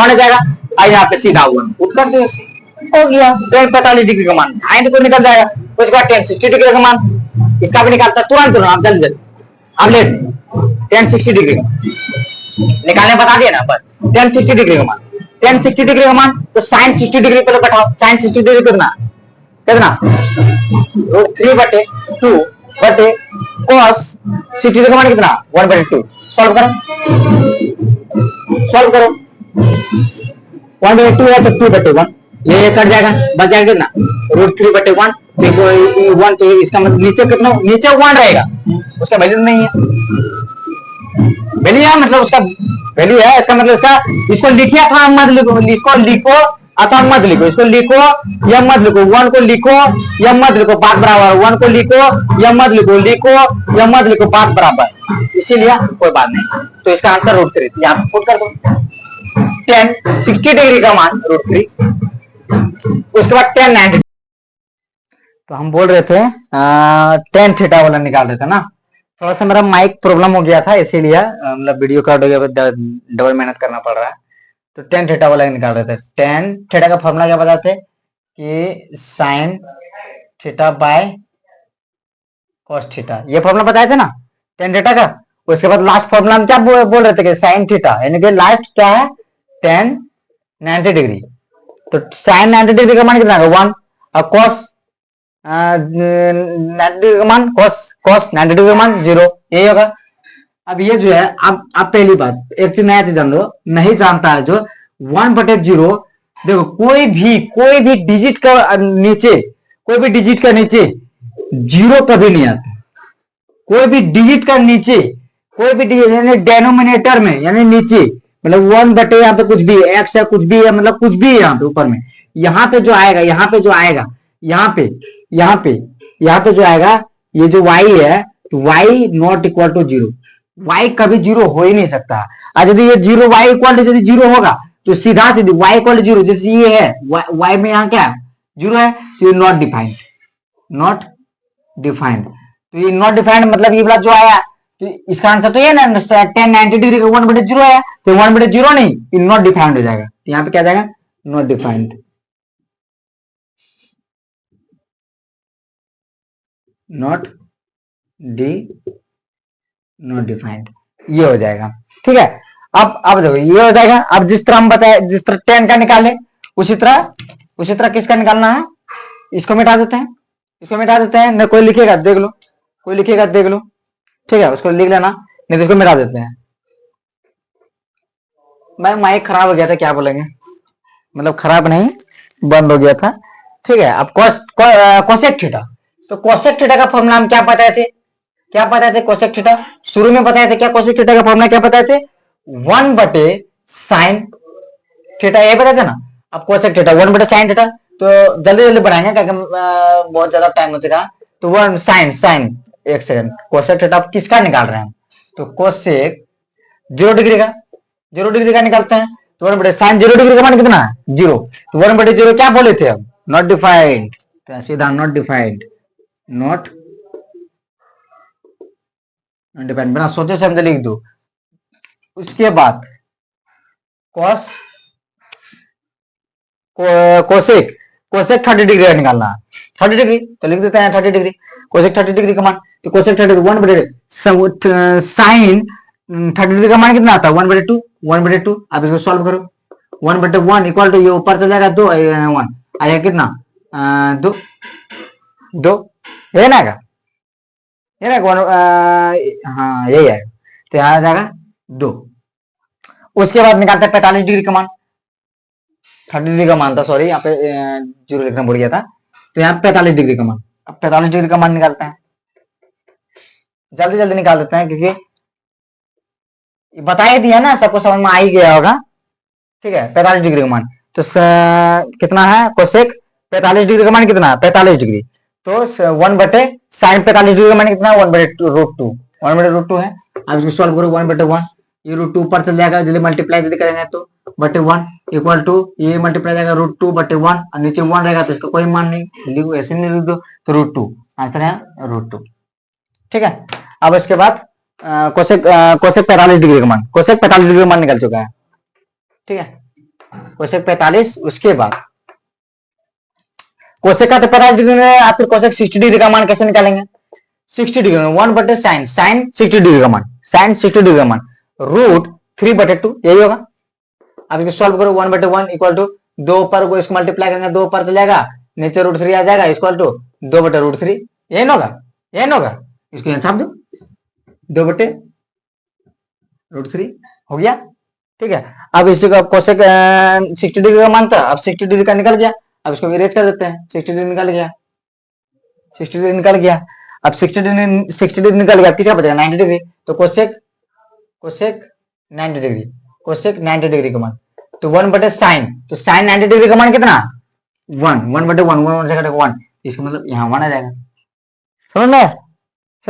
हो जाएगा। और यहाँ पे सीधा 1 पुट कर दो, हो गया 10 45 डिग्री का मान, साइन को निकल जाएगा। उसके बाद 10 60 डिग्री का मान, इसका भी निकालता तुरंत, आप जल्दी अब ले 10 60 डिग्री का निकालने बता दिया ना, बस 10 60 डिग्री का मान, 10 60 डिग्री का मान। तो साइन 60 डिग्री पहले बैठाओ, साइन 60 डिग्री कितना √3/2 बटे cos 60 डिग्री का मान कितना 1/2। सॉल्व करो 1/2 है तो 2/1, ये कट जाएगा, बच जाएगा कितना √3/1। देखो 1, तो इसका मतलब नीचे कितना, नीचे 1 रहेगा, उसका वैल्यू नहीं है, वैल्यू है मतलब उसका वैल्यू है, इसका मतलब इसका, इसको लिखिए था मत लिखो, इसको लिखो अथवा मत लिखो, इसको लिखो या मत लिखो, 1 को लिखो या मत लिखो, बात बराबर, 1 को लिखो या मत लिखो, या मत लिखो, बात बराबर, इसीलिए कोई बात नहीं। तो इसका आंसर √3, यहाँ पे पुट कर दो 10 60 डिग्री का मान √3, उसके बाद 10 90। तो हम बोल रहे थे 10 थीटा वाला निकाल रहे थे ना, थोड़ा सा मेरा माइक प्रॉब्लम हो गया था, इसीलिए मतलब वीडियो कट हो गया, डबल मेहनत करना पड़ रहा है। तो 10 थीटा वाला निकाल रहे थे। 10 थीटा का फॉर्मूला क्या बताते कि sine theta by cos theta, ये फॉर्मूला बताए थे ना 10 थीटा का। उसके बाद लास्ट फॉर्मूला हम क्या बोल रहे थे कि साइन थीटा, यानी कि लास्ट क्या है, टेन 90 डिग्री। तो साइन 90 डिग्री का मान कितना है, 1। और कॉस 90 डिग्री का मान, कॉस 90 डिग्री का मान 0, यही होगा। अब ये जो है, अब पहली बात एक चीज नया चीज जान लो, नहीं जानता है जो 1/0, देखो कोई भी डिजिट का नीचे, कोई भी डिजिट का नीचे 0 कभी नहीं आता। कोई भी डिजिट का नीचे, कोई भी डिजिट यानी डेनोमिनेटर में, यानी नीचे, मतलब 1 यहाँ पे कुछ भी एक्स है, कुछ भी है, मतलब कुछ भी है यहाँ पे ऊपर में, यहाँ पे जो आएगा, यहाँ पे जो आएगा, यहाँ पे जो आएगा, ये जो y है, तो y not equal to 0, y कभी 0 हो ही नहीं सकता। और यदि ये 0 y इक्वल टू यदि 0 होगा तो सीधा सीधी y इक्वल टू 0, जैसे ये है y में यहाँ क्या 0 है, तो ये नॉट डिफाइंड, नॉट डिफाइंड। तो ये नॉट डिफाइंड मतलब ये वाला जो आया, तो इसका आंसर तो ये ना, 10 90 डिग्री का 1/0 आया, तो 1/0 नहीं, ये नॉट डिफाइंड हो जाएगा। यहाँ पे क्या जाएगा, नॉट डिफाइंड, नॉट डिफाइंड, ये हो जाएगा। ठीक है, अब देखो ये हो जाएगा। अब जिस तरह हम बताए, जिस तरह 10 का निकाले, उसी तरह किसका निकालना है, इसको मिटा देते हैं, न कोई लिखेगा देख लो, ठीक है, उसको लिख लेना, नहीं तो इसको मिटा देते हैं। भाई माइक खराब हो गया था, क्या बोलेंगे, मतलब खराब नहीं, बंद हो गया था। ठीक है, अब कोसेक थीटा, तो कोसेक थीटा का फॉर्मूला हम क्या बताए थे, कोसेक थीटा शुरू में बताए थे, क्या कोसेक थीटा का फॉर्मूला क्या बताए थे, 1/sin थीटा, ये बताए थे ना। अब कोसेक थीटा 1/sin थीटा, तो जल्दी बनाएंगे क्योंकि बहुत ज्यादा टाइम हो चुका। तो 1 साइन, एक सेकंड, कोसेक थीटा किसका निकाल रहे हैं, तो कोसेक 0 डिग्री का निकालते हैं। तो 1/sin 0 डिग्री का मान कितना है, 0। तो 1/0 क्या बोले थे हम, नॉट डिफाइंड, तो सीधा नॉट डिफाइंड, बिना सोचे समझे लिख दो। उसके बाद कोसेक 30 डिग्री का निकालना है, 30 डिग्री तो लिख देते हैं 30 डिग्री, कोसेक 30 डिग्री का मान, तो कोसेक 30 साइन 30 डिग्री का मान कितना आता है, 1/2। अब इसको सॉल्व करो, 1/1 इक्वल टू, ये ऊपर चल जाएगा 2, 1 आएगा कितना, 2 है ना, हाँ यही है, तो यहाँ आ जाएगा 2। उसके बाद निकालते हैं 45 डिग्री का मान, 30 डिग्री का मान था, सॉरी यहाँ पे 0 लिखना भूल गया था। तो यहाँ 45 डिग्री का मान, अब 45 डिग्री का मान निकालते हैं, जल्दी निकाल देते हैं, क्योंकि बता ही दिया ना, सबको समझ में आ ही गया होगा। ठीक है, 45 डिग्री का मान, तो कितना है, कोसेक 45 डिग्री का मान कितना है, 45 डिग्री, तो 1/sin 45 डिग्री का मान कितना है, 1/√2 है। अब इसको सॉल्व करो, 1/1, ये √2 ऊपर चल जाएगा, जल्दी मल्टीप्लाई जल्दी करेंगे तो 1 इक्वल टू, ये मल्टीप्लाई जाएगा √2/1, और नीचे 1 रहेगा तो इसका कोई मान नहीं, लिखो ऐसे नहीं लिख दो, तो √2 आंसर है, √2। ठीक है, अब इसके बाद कोसेक 45 डिग्री का मान, कोसेक 45 डिग्री का मान निकल चुका है। ठीक है, कोसेक 45, उसके बाद कोसेक का 45 डिग्री में, आप फिर कोसेक 60 डिग्री का मान कैसे निकालेंगे, 60 डिग्री में 1/sin 60 डिग्री का मान, sin 60 डिग्री का मान √3/2, यही होगा। अब इसको सॉल्व करो, 1/1 इक्वल टू 2 पर को इसको मल्टीप्लाई करेंगे, 2 पर चलेगा, नीचे √3 आ जाएगा, इक्वल टू 2/√3, यही ना होगा, इसको यहाँ छाप दो, 2/√3 हो गया। ठीक है, अब इसको कोसेक 60 डिग्री का मान था, अब 60 डिग्री का निकल गया, अब इसको इरेज कर देते हैं, 60 डिग्री निकल गया, अब 60 डिग्री निकल गया, किसका बचेगा, 90 डिग्री, तो कोसेक 90 डिग्री, कोसेक 90 डिग्री का मान, तो 1/sin, तो sin 90 डिग्री का मान कितना, 1/1, इसका मतलब यहाँ 1 आ जाएगा। समझ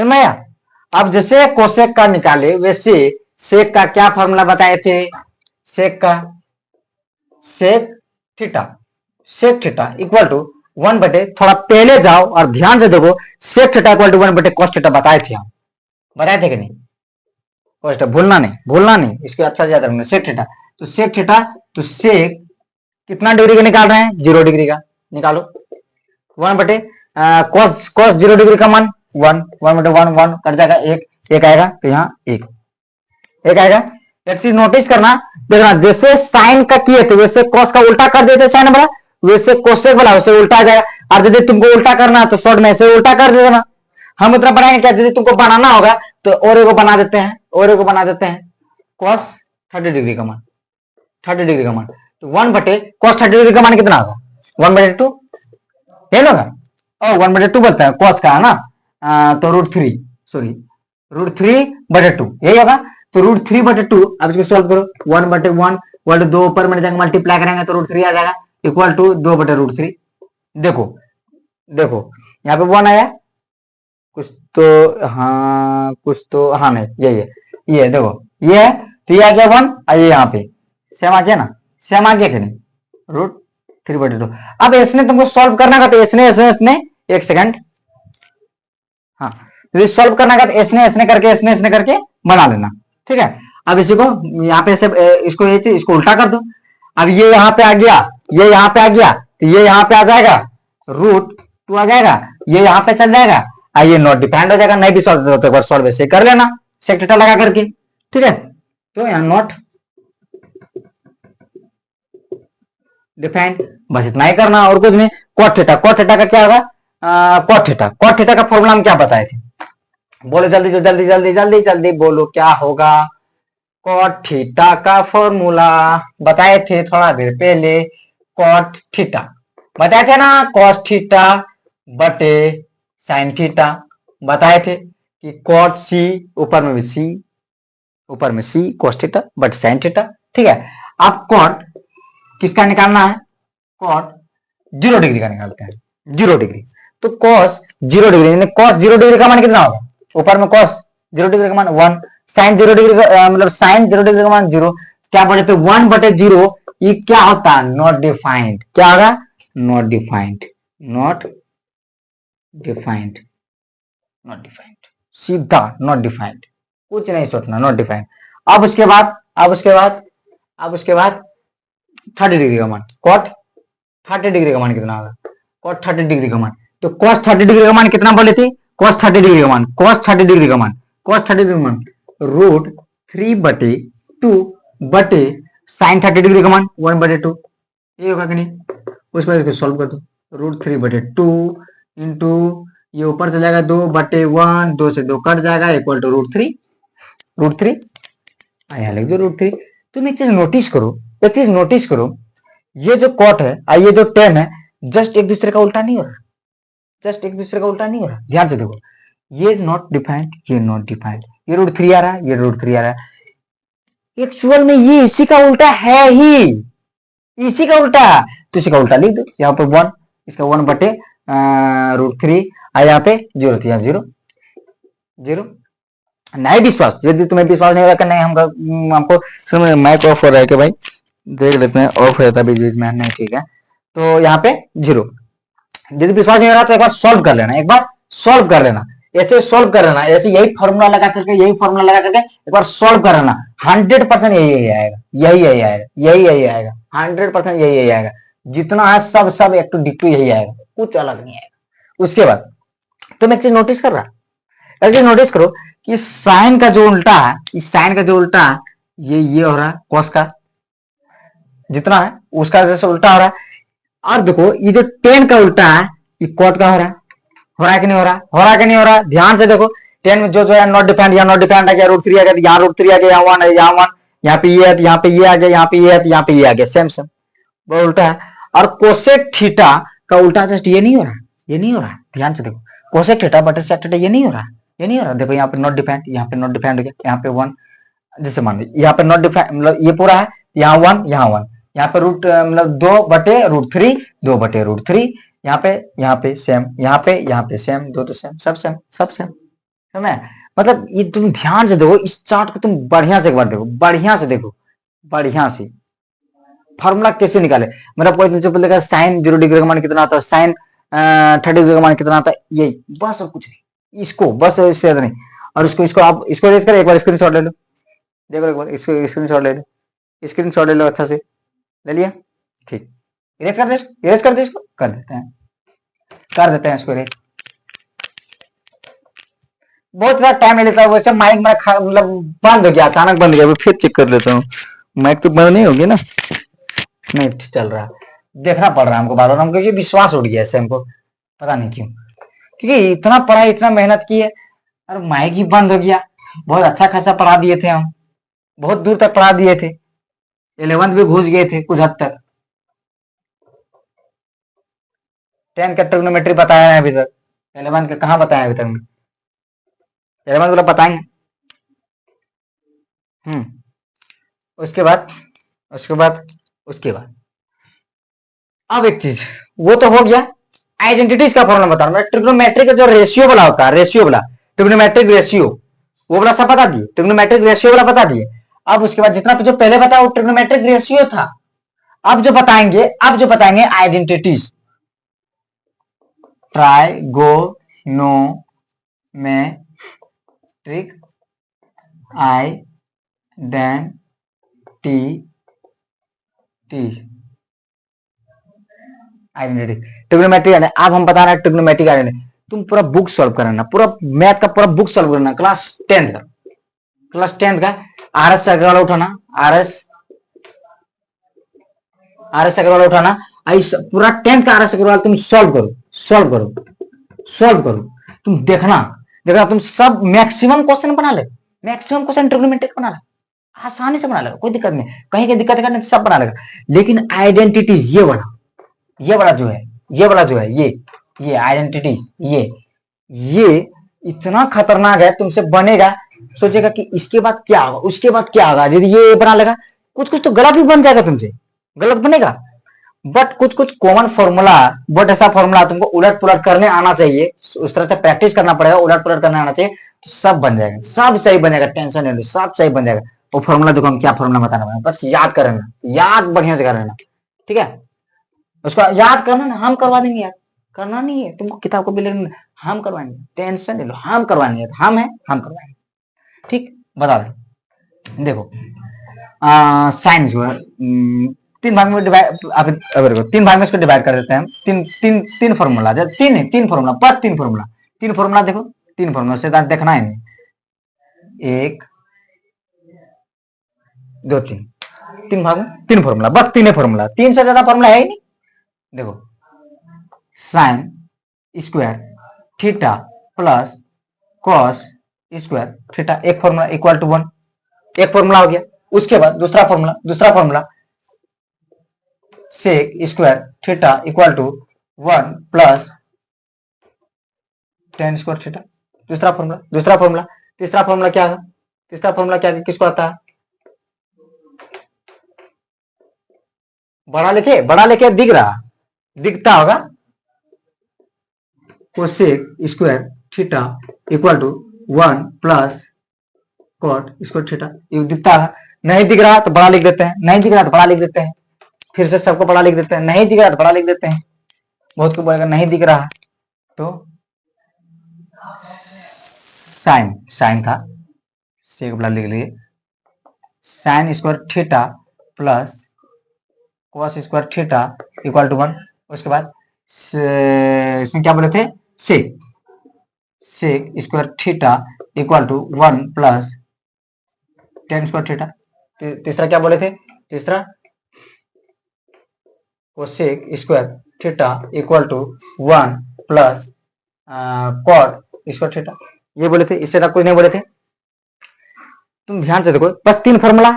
में आया। अब जैसे कोसेक का निकाले, वैसे सेक का क्या फॉर्मूला बताए थे, सेक थीटा इक्वल टू 1/, थोड़ा पहले जाओ और ध्यान से देखो, sec theta equal to 1/cos theta बताए थे हम, कि नहीं, cos थीटा भूलना नहीं, इसको अच्छा से याद रखना, सेक थीटा, तो सेक थीटा, तो सेक कितना डिग्री का निकाल रहे हैं, 0 डिग्री का, निकालो 1/cos 0 डिग्री का मान 1 कट जाएगा 1, एक आएगा, तो यहाँ एक आएगा। एक चीज नोटिस करना, देखना जैसे साइन का किए थे वैसे कॉस का उल्टा कर देते साइन वाला, वैसे कोसेक वाला वैसे उल्टा आ जाएगा। और यदि तुमको उल्टा करना है तो शॉर्ट में ऐसे उल्टा कर देना। हम उतना बनाएंगे क्या, यदि तुमको बनाना होगा तो और एगो बना देते हैं, और एगो बना देते हैं, कॉस 30 डिग्री का मान, 30 डिग्री का मान। तो 1 बटे कॉस 30 डिग्री का मान कितना होगा, 1/2 ये होगा। और 1/2 बोलता है कॉस का है ना, तो √3, सॉरी √3/2 यही होगा। तो √3/2, अब इसको सॉल्व करो, 1/1 2 ऊपर में जाएंगे, मल्टीप्लाई करेंगे तो √3 आ जाएगा, इक्वल टू 2/√3। देखो देखो यहाँ पे 1 आया, कुछ तो हाँ, कुछ तो हाँ नहीं, यही है, ये देखो ये है, तो ये आ गया 1, और ये यहाँ पे सेम आ गया ना, सेम आ गया कि नहीं, √3/2। अब इसने तुमको सॉल्व करना का, तो इसने एक सेकंड, हाँ तो सॉल्व करना का, तो इसने करके बना लेना, ठीक है। अब इसी को यहाँ पे से इसको ये चीज इसको उल्टा कर दो। अब ये यहाँ पे आ गया, ये यहाँ पे आ गया, तो ये यहाँ पे आ जाएगा, √2 आ जाएगा, ये यहाँ पे चल जाएगा, और ये नॉट डिफाइंड हो जाएगा। नहीं भी सॉल्व होता है सॉल्व ऐसे कर लेना, सेक थीटा लगा करके, ठीक है। तो यहाँ नॉट डिफाइंड, बस इतना ही करना और कुछ नहीं। कॉट थीटा का क्या होगा, कॉट थीटा का फॉर्मूला हम क्या बताए थे, बोलो जल्दी जल्दी जल्दी जल्दी जल्दी बोलो क्या होगा। कॉट थीटा का फॉर्मूला बताए थे थोड़ा देर पहले, कॉट थीटा बताए थे ना, कॉस थीटा बटे साइन थीटा। बताए थे कि कॉट सी, ऊपर में भी सी, ऊपर में C cos theta but sine theta, ठीक है। अब कॉट किसका निकालना है, कॉट 0 डिग्री का निकालते हैं, 0 डिग्री। तो कॉस 0 डिग्री, कॉस 0 डिग्री का मान कितना होगा, ऊपर में कॉस 0 डिग्री का मान 1, साइन 0 डिग्री का मतलब साइन 0 डिग्री का मान 0, क्या बोले थे 1/0, ये क्या होता है, नॉट डिफाइंड। क्या होगा, not defined, not defined, not defined, सीधा नॉट डिफाइंड, कुछ नहीं सोचना, नॉट डिफाइंड। अब उसके बाद 30 डिग्री का मान, कॉट 30 डिग्री का मान कितना होगा, कॉट 30 डिग्री का मान। तो कॉस 30 डिग्री का मान कितना बोले थे, कॉस 30 डिग्री का मान, कॉस 30 डिग्री का मान, कॉस 30 डिग्री का मान √3/2 बटे साइन 30 डिग्री का मान 1/2, ये होगा कि नहीं। उसके बाद इसको सॉल्व कर दो, √3/2 इंटू ये ऊपर चला जाएगा 2/1, 2 से 2 कट जाएगा, इक्वल टू √3 यहाँ लिख दो √3। तुम एक चीज नोटिस करो, ये जो कॉट है और ये जो टेन है, जस्ट एक दूसरे का उल्टा नहीं हो रहा, जस्ट एक दूसरे का उल्टा नहीं हो रहा, ध्यान से देखो, ये नॉट डिफाइंड, ये नॉट डिफाइंड, ये √3 आ रहा है, ये √3 आ रहा है, एक्चुअल में ये इसी का उल्टा है ही, इसी का उल्टा। तो इसी का उल्टा लिख दो, यहाँ पे 1, इसका 1/√3, और यहाँ पे 0, तो यहाँ 0 0। नहीं विश्वास, यदि तुम्हें विश्वास नहीं होगा, नहीं हमको माइक ऑफ हो रहा है कि भाई देख लेते हैं, ऑफ रहता बीच बीच में, नहीं ठीक है। तो यहाँ पे 0, यदि विश्वास नहीं हो रहा तो एक बार सॉल्व कर लेना, एक बार सॉल्व कर लेना, ऐसे सॉल्व कर लेना, ऐसे यही फॉर्मूला लगा करके एक बार सॉल्व कर लेना, 100% यही आएगा, यही आएगा 100% यही आएगा, जितना है सब एक टू डिक्टू यही आएगा, कुछ अलग नहीं आएगा। उसके बाद तुम एक चीज नोटिस कर रहा, एक चीज नोटिस करो कि साइन का जो उल्टा है, इस साइन का जो उल्टा है, ये हो रहा है कॉस का, जितना है उसका जैसे उल्टा हो रहा है। और देखो ये जो टेन का उल्टा है, ये कॉट का हो रहा है, कि नहीं हो रहा, कि नहीं हो रहा, ध्यान से देखो, टेन में जो है नॉट डिफाइंड, यहाँ नॉट डिफाइंड आ गया, √3 आ गया, यहाँ √3 आ गया, यहाँ 1 है, यहाँ 1, यहाँ पे ये है, यहाँ पे ये आ गया, यहाँ पे ये है, यहाँ पे ये आ गया, सेम वो उल्टा है। और कोसेक थीटा का उल्टा जस्ट ये नहीं हो रहा, ये नहीं हो रहा, ध्यान से देखो, कोसेक थीटा बटे सेक थीटा ये नहीं हो रहा, ये नहीं हो रहा। देखो यहाँ पे नॉट डिफाइंड, यहाँ पे नॉट डिफाइंड हो गया, यहाँ पे 1, जैसे मान लीजिए यहाँ पे नॉट डिफाइंड मतलब ये पूरा है, यहाँ 1, यहाँ 1, यहाँ पे रूट मतलब 2/√3, 2/√3, यहाँ पे सेम, यहाँ पे सेम, दो तो सेम, सब सेम समझ। मतलब ये तुम ध्यान से देखो, इस चार्ट को तुम बढ़िया से एक बार देखो, बढ़िया से देखो, बढ़िया से फॉर्मूला कैसे निकाले। मेरा कोई तुमसे बोलेगा साइन 0 डिग्री का मान कितना आता है, साइन 30 डिग्री का मान कितना आता है, यही बस, और कुछ नहीं, इसको बस इससे ज्यादा नहीं। और इसको आप इसको रेज करो, एक बार स्क्रीनशॉट ले लो, देखो एक बार इसको स्क्रीनशॉट ले लो, स्क्रीनशॉट ले लो, अच्छा से ले लिया, ठीक, इरेज कर दे इसको, कर देते हैं इसको इरेज। बहुत ज्यादा टाइम ले लेता है। वैसे माइक मेरा मतलब बंद हो गया, अचानक बंद हो गया, फिर चेक कर लेता हूँ। माइक तो बंद नहीं होगी ना? नहीं चल रहा, देखना पड़ रहा है हमको बार बार, हमको ये विश्वास उठ गया ऐसे हमको, पता नहीं क्यों, क्योंकि इतना पढ़ाई इतना मेहनत की है और माइक ही बंद हो गया। बहुत अच्छा खासा पढ़ा दिए थे हम, बहुत दूर तक पढ़ा दिए थे, 11th भी घुस गए थे कुछ हद तक। 10 का ट्रिग्नोमेट्री बताया है अभी तक, 11 का कहाँ बताया अभी तक? 11 वाला बताएंगे। उसके बाद उसके बाद उसके बाद अब एक चीज, वो तो हो गया आइडेंटिटीज का फॉर्मूला बता रहा हूं। ट्रिग्नोमेट्री का जो रेशियो वाला होता है, रेशियो वाला, ट्रिग्नोमेट्रिक रेशियो, वो वाला सब बता दिए, ट्रिग्नोमेट्रिक रेशियो वाला बता दिए। अब उसके बाद जितना जो पहले बताया वो ट्रिग्नोमेट्रिक रेशियो था। अब जो बताएंगे आइडेंटिटीज, ट्राइगोनोमेट्रिक आइडेंटिटी ट्रिग्नोमेट्री। अब हम बता रहे हैं ट्रिग्नोमेट्रिक आइडेंटिटी। तुम पूरा बुक सॉल्व करना, पूरा मैथ का पूरा बुक सॉल्व करना, क्लास 10th का आरएस अग्रवाल उठाना, आरएस अग्रवाल उठाना, पूरा 10th का आरएस अग्रवाल तुम सॉल्व करो। तुम देखना तुम सब मैक्सिमम क्वेश्चन बना ले, मैक्सिमम क्वेश्चन ट्रिग्नोमेट्रिक बना ले, आसानी से बना लेगा, कोई दिक्कत नहीं, कहीं की दिक्कत नहीं, सब बना लेगा। लेकिन आइडेंटिटी ये वाला जो है ये आइडेंटिटी, ये इतना खतरनाक है, तुमसे बनेगा, सोचेगा कि इसके बाद क्या होगा, उसके बाद क्या होगा। यदि ये बना लेगा, कुछ तो गलत भी बन जाएगा, तुमसे गलत बनेगा, बट कुछ कॉमन फॉर्मूला, बट ऐसा फॉर्मूला तुमको उलट पुलट करने आना चाहिए, उस तरह से प्रैक्टिस करना पड़ेगा, उलट पुलट करने आना चाहिए, तो सब बन जाएगा, सब सही बनेगा, टेंशन नहीं लो, सब सही बन जाएगा। वो फॉर्मूला देखो, हम क्या फॉर्मूला बताना है, बस याद कर लेना, याद बढ़िया से कर लेना, ठीक है? उसको याद करना ना, हम करवा देंगे यार, करना नहीं है तुमको, किताब को भी लेना, हम करवाएंगे, टेंशन नहीं लो, हम करवाएंगे, हम है, हम करवाएंगे, ठीक? बता दो, देखो साइंस को 3 भाग में डिवाइड, तीन भाग में इसको डिवाइड कर देते हैं हम। तीन फॉर्मूला, तीन फॉर्मूला, बस तीन फॉर्मूला देखो, 3 फॉर्मूला से देखना है नहीं, 1 2 3, 3 भाग में 3 फॉर्मूला, बस 3 फॉर्मूला, 3 से ज्यादा फॉर्मूला है ही नहीं। देखो sine square theta plus cos square theta, एक फॉर्मूला इक्वल टू 1, एक फॉर्मूला हो गया। उसके बाद दूसरा formula sec square theta equal to 1 plus tan square theta, दूसरा फॉर्मूला। तीसरा फॉर्मूला क्या है? किसको आता है? बड़ा लिखे दिखता होगा, cosec square theta equal to 1 plus cot square theta, ये दिखता है। नहीं दिख रहा तो बड़ा लिख देते हैं, फिर से सबको बड़ा लिख देते हैं, नहीं दिख रहा तो बड़ा लिख देते हैं। बहुत को बोलेगा नहीं दिख रहा तो साइन था, सेक बड़ा लिख लिए, sine square theta plus cos square theta equal to 1। उसके बाद इसमें क्या बोले थे? Sec square theta equal to 1 plus tan square theta. तीसरा क्या बोले थे? तीसरा cosec square theta equal to 1 plus cot square theta, ये बोले थे, इससे कुछ नहीं बोले थे। तुम ध्यान से देखो, बस तीन फॉर्मूला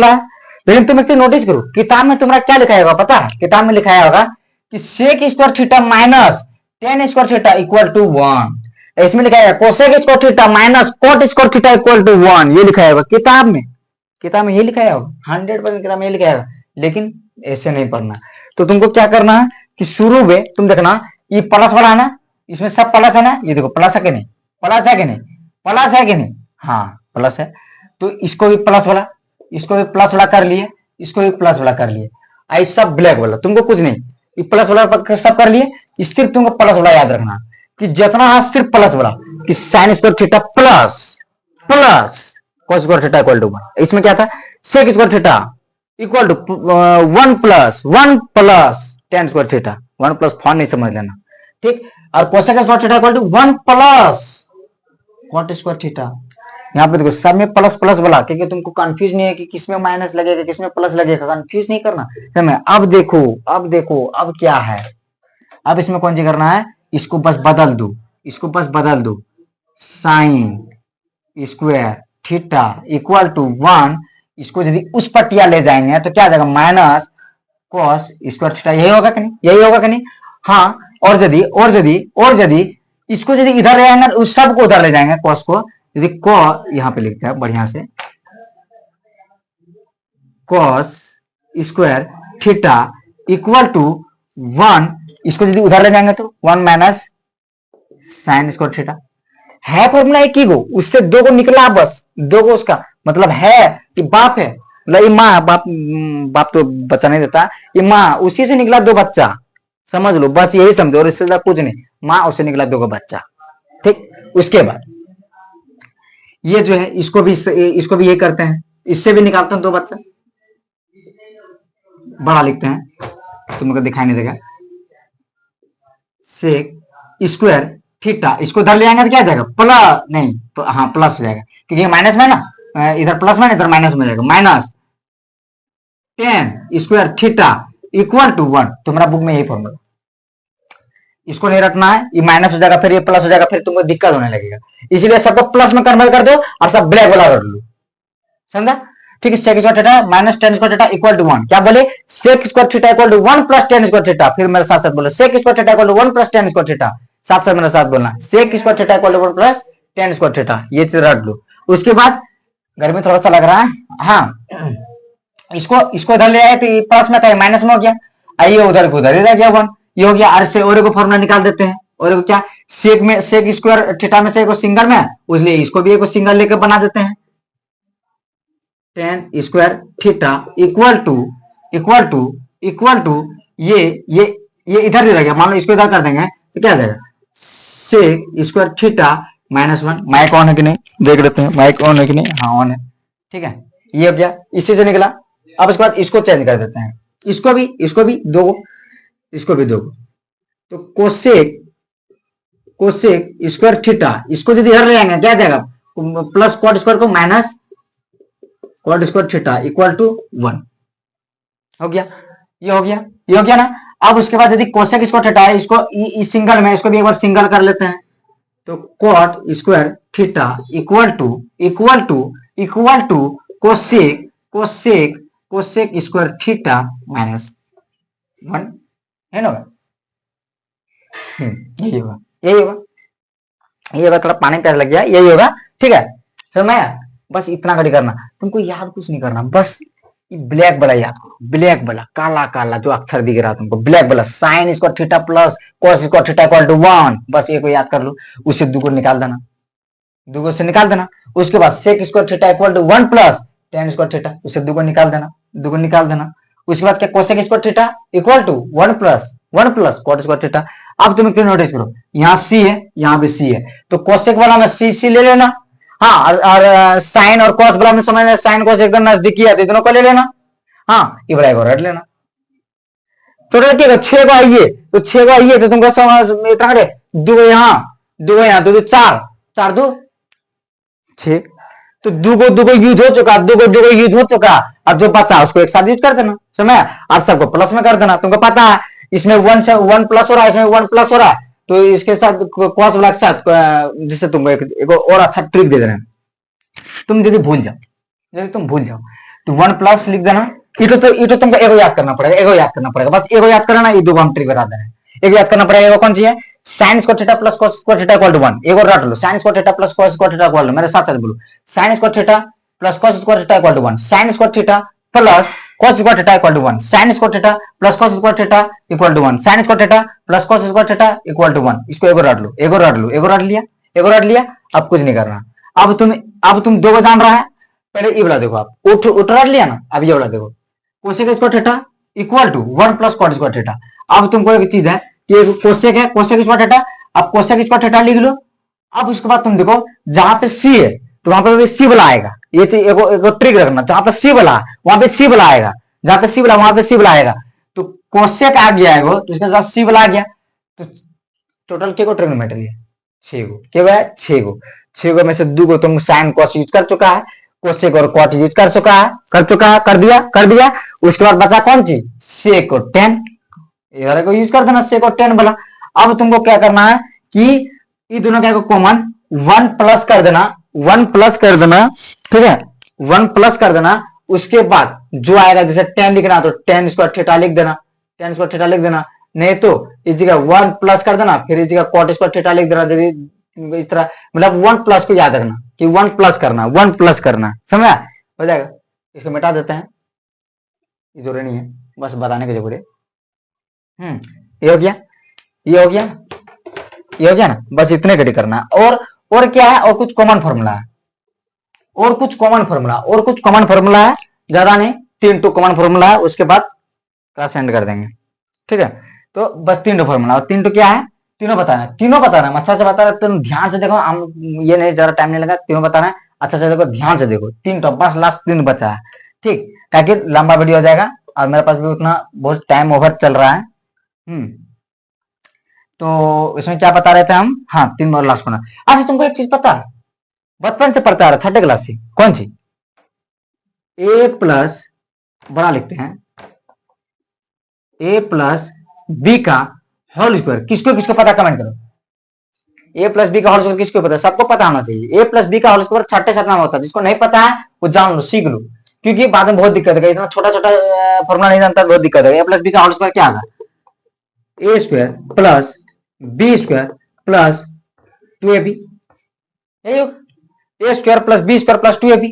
है। लेकिन तुम एक चीज नोटिस करो, किताब में तुम्हारा क्या लिखाया होगा पता है? किताब में लिखाया होगा कि sec square theta minus tan square theta equal to 1। इसमें लिखा है cosec square theta minus cot square theta equal to 1, ये लिखाया होगा किताब में ये लिखाया होगा, 100% किताब में ये लिखाया होगा। लेकिन ऐसे नहीं पढ़ना। तो तुमको क्या करना है कि शुरू में तुम देखना, ये प्लस वाला है ना, इसमें सब प्लस है ना, ये देखो प्लस है कि नहीं, प्लस है कि नहीं, हाँ प्लस है। तो इसको भी प्लस वाला कर लिए, इसको भी प्लस वाला कर लिए, आई सब ब्लैक वाला, तुमको कुछ नहीं, ये प्लस वाला सब कर लिए। सिर्फ तुमको प्लस वाला याद रखना कि जितना है सिर्फ प्लस वाला, कि sine square theta plus cos square theta equal to 1। इसमें क्या था? Sec square theta equal to 1 plus tan square theta, 1 plus form नहीं समझ लेना, ठीक। और cosec square theta equal to 1 plus cot square theta. यहाँ पे देखो सब में प्लस प्लस बोला क्योंकि तुमको कंफ्यूज नहीं है कि किसमें माइनस लगेगा किसमें प्लस लगेगा, कंफ्यूज नहीं करना है। अब देखो अब क्या है, अब इसमें कौन सी करना है, इसको बस बदल दो, इसको बस बदल दो, sine square theta equal to 1, इसको यदि उस पट्टिया ले जाएंगे तो क्या आ जाएगा, माइनस कॉस स्क्वायर थीटा। यही होगा कि नहीं, यही होगा कि नहीं। हाँ, और यदि इसको यदि इधर ले जाएंगे उस सबको उधर ले जाएंगे, कॉस को, यदि यहां पे लिखते हैं बढ़िया से, cos square theta equal to 1, इसको यदि उधर ले जाएंगे तो 1 माइनस साइन स्क्वायर थीटा। है फॉर्मूला एक ही गो, उससे दो को निकला, बस दो को, उसका मतलब है कि बाप है, मतलब ये माँ, बाप तो बच्चा नहीं देता, ये माँ उसी से निकला दो बच्चा, समझ लो, बस यही समझो, और इससे कुछ नहीं, माँ उससे निकला दो का बच्चा। ठीक, उसके बाद ये जो है इसको भी ये करते हैं, इससे भी निकालते हैं दो बच्चा, बड़ा लिखते हैं, तुमको दिखाई नहीं देगा, सेक स्क्वायर थीटा, इसको इधर ले आएंगे तो क्या जाएगा, प्लस नहीं, हाँ प्लस हो जाएगा क्योंकि माइनस में ना, इधर प्लस में इधर माइनस में जाएगा, minus 10 square theta equal to 1। तुम्हारा बुक में यही फॉर्मूला, इसको नहीं रखना है, ये माइनस हो जाएगा फिर ये प्लस हो जाएगा, फिर तुमको दिक्कत होने लगेगा, इसीलिए सबको प्लस में कन्वर्ट कर दो और सब ब्लैक वाला रख लो, समझा। ठीक है, sec square theta minus tan square theta equal to 1, क्या बोले, sec square theta equal to 1 plus tan square theta, फिर मेरे साथ साथ बोलो, sec square theta equal to 1 plus tan square theta, साथ साथ मेरे साथ बोलना, sec square theta equal to 1 plus tan square theta, ये चीज रख लो। उसके बाद गर्मी थोड़ा सा लग रहा है, हाँ, इसको इधर ले आए तो ये प्लस में था, माइनस में हो गया, आइए उधर को उधर ही रह गया 1, ये हो गया, और से और को फॉर्मूला निकाल देते हैं, और क्या, सेक स्क्वायर थीटा में से एक सिंगल में, इसलिए इसको भी एक सिंगल लेकर बना देते हैं, tan square theta equal to ये इधर ही रह गया, मान लो इसको इधर कर देंगे तो क्या आ जाएगा, sec square theta minus 1। Mic on है कि नहीं, देख लेते हैं माइक ऑन है कि नहीं, हाँ ऑन है, ठीक है, ये हो गया, इसी से निकला। अब इसके बाद इसको चेंज कर देते हैं, इसको भी दो, इसको भी दो, तो कोसेक स्क्वायर थीटा, इसको यदि इधर ले आएंगे क्या आ जाएगा, प्लस कॉट स्क्वायर को minus cot square theta equal to 1, हो गया, ये हो गया ना। अब उसके बाद यदि कोसेक स्क्वायर थीटा है, इसको इस सिंगल में, इसको भी एक बार सिंगल कर लेते हैं, तो cot square theta equal to cosec square theta minus 1, है ना। यही होगा, थोड़ा पानी प्यास लग गया, यही होगा, ठीक है, समझ में आया। बस इतना कड़ी करना, तुमको याद कुछ नहीं करना, बस ब्लैक वाला याद करो, ब्लैक वाला, काला काला जो अक्षर दिख रहा है तुमको, ब्लैक वाला, sine square theta plus cos square theta equal to 1, बस ये को याद कर लो, उसे दो को निकाल देना, दो से निकाल देना। उसके बाद sec square theta equal to 1 plus tan square theta, उसे दो को निकाल देना, उसके बाद क्या, cosec square theta equal to 1 plus cot square theta. अब तुम नोटिस करो, यहाँ सी है, यहाँ भी सी है, तो कोसेक वाला में सी ले लेना, हाँ, और साइन और कॉस वाला में समझना, साइन कॉस एकदम नजदीकी है तो दोनों को ले लेना, हाँ, ये बड़ा रट लेना, तो रखिएगा 6 को आइए, तो 6 को आइए तो तुमको समझ इतना करे, दो यहाँ तो 4 2 6, तो दो यूज हो चुका, दो यूज हो चुका, अब जो बचा उसको एक साथ यूज कर देना, समझ, अब सबको प्लस में कर देना, तुमको पता है इसमें 1 से 1 प्लस हो रहा है, इसमें 1 प्लस हो रहा है, तो इसके साथ कॉस वाला के साथ, जिससे तुमको एक और अच्छा ट्रिक दे देना, तुम यदि भूल जाओ तो 1 प्लस लिख देना, इटो तुमको एगो याद करना पड़ेगा, बस एगो याद करना, ये दो हम ट्रिक बता देना, एगो याद करना पड़ेगा, एगो कौन सी है, sine square theta plus cos square theta equal to 1, एगो रट लो, sine square theta plus cos square theta equal to, मेरे साथ बोलो, sine square theta plus cos square theta equal to 1, sine square theta plus cos square theta equal to 1, sin square theta plus cos square theta equal to 1, sin square theta plus cos square theta equal to 1, इसको एगो रट लिया, अब कुछ नहीं करना। अब तुम दो को जान रहा है, पहले ये वाला देखो, आप उठ रट लिया ना, अब ये वाला देखो, cosec square theta equal to 1 plus cot square theta. अब तुमको एक चीज है कि कोसेक है, कोसेक स्क्वायर थीटा, अब कोसेक स्क्वायर थीटा लिख लो। अब उसके बाद तुम देखो जहां पे सी है तो वहां पे सी वाला आएगा, ये चीज एगो ट्रिक रखना, जहां पे सी वाला वहां पे सी वाला आएगा, जहां पे सी वाला वहां पे सी वाला आएगा, तो कोसेक आ गया है तो इसके साथ सी वाला आ गया, तो टोटल के को ट्रिग्नोमेट्री है 6 गो, क्या है 6 गो, 6 में से 2 को तुम साइन कॉस यूज कर चुका है, कोसेक और कॉट यूज कर चुका है, कर दिया। उसके बाद बचा कौन सी, सेक और टेन, इधर को यूज कर देना सेक और टेन वाला। अब तुमको क्या करना है कि ये दोनों क्या कॉमन 1 प्लस कर देना, 1 प्लस कर देना, ठीक है, 1 प्लस कर देना। उसके बाद जो आएगा, जैसे 10 लिखना तो 10 स्क्वायर थीटा लिख देना, 10 स्क्वायर थीटा लिख देना, नहीं तो इस जगह 1 प्लस कर देना, फिर इस जगह कॉट स्क्वायर थीटा लिख देना। इस तरह मतलब 1 प्लस को याद रखना कि 1 प्लस करना, 1 प्लस करना, समझा, हो जाएगा। इसको मिटा देते हैं, ये जरूरी नहीं है, बस बताने के जरूरी। ये हो गया, ये हो गया, ये हो गया ना, बस इतने कटी करना। और क्या है, और कुछ कॉमन फॉर्मूला है, और कुछ कॉमन फॉर्मूला है, ज्यादा नहीं, 3 टू कॉमन फॉर्मूला है। उसके बाद क्लास सेंड कर देंगे, ठीक है। तो बस 3 फॉर्मूला, और 3 क्या है, तीनों बताना, अच्छा से बता रहे, तुम ध्यान से देखो, हम ये नहीं, ज्यादा टाइम नहीं लगा, तीनों बताना है, अच्छा से देखो, ध्यान से देखो। 3 बस लास्ट 3 बचा है, ठीक, ताकि लंबा वीडियो हो जाएगा, और मेरे पास भी उतना बहुत टाइम ओवर चल रहा है। तो इसमें क्या बता रहे थे हम, हाँ 3 और लास्ट बना। अच्छा तुमको एक चीज पता है, बचपन से पढ़ता आ रहा, 3rd क्लास से, कौन सी, ए प्लस, बड़ा लिखते हैं, ए प्लस बी का होल स्क्वायर, किसको किसको पता कमेंट करो। ए प्लस बी का होल स्क्वायर किसको पता, सबको पता होना चाहिए। ए प्लस बी का होल स्क्वायर छठे साथ नाम होता है, जिसको नहीं पता है वो जान लो, सीख लो, क्योंकि बाद में बहुत दिक्कत है, इतना छोटा छोटा फॉर्मूला नहीं जानता, बहुत दिक्कत है। ए प्लस बी का होल स्क्वायर क्या होगा, A square plus B square plus 2ab, A square plus B square plus 2ab।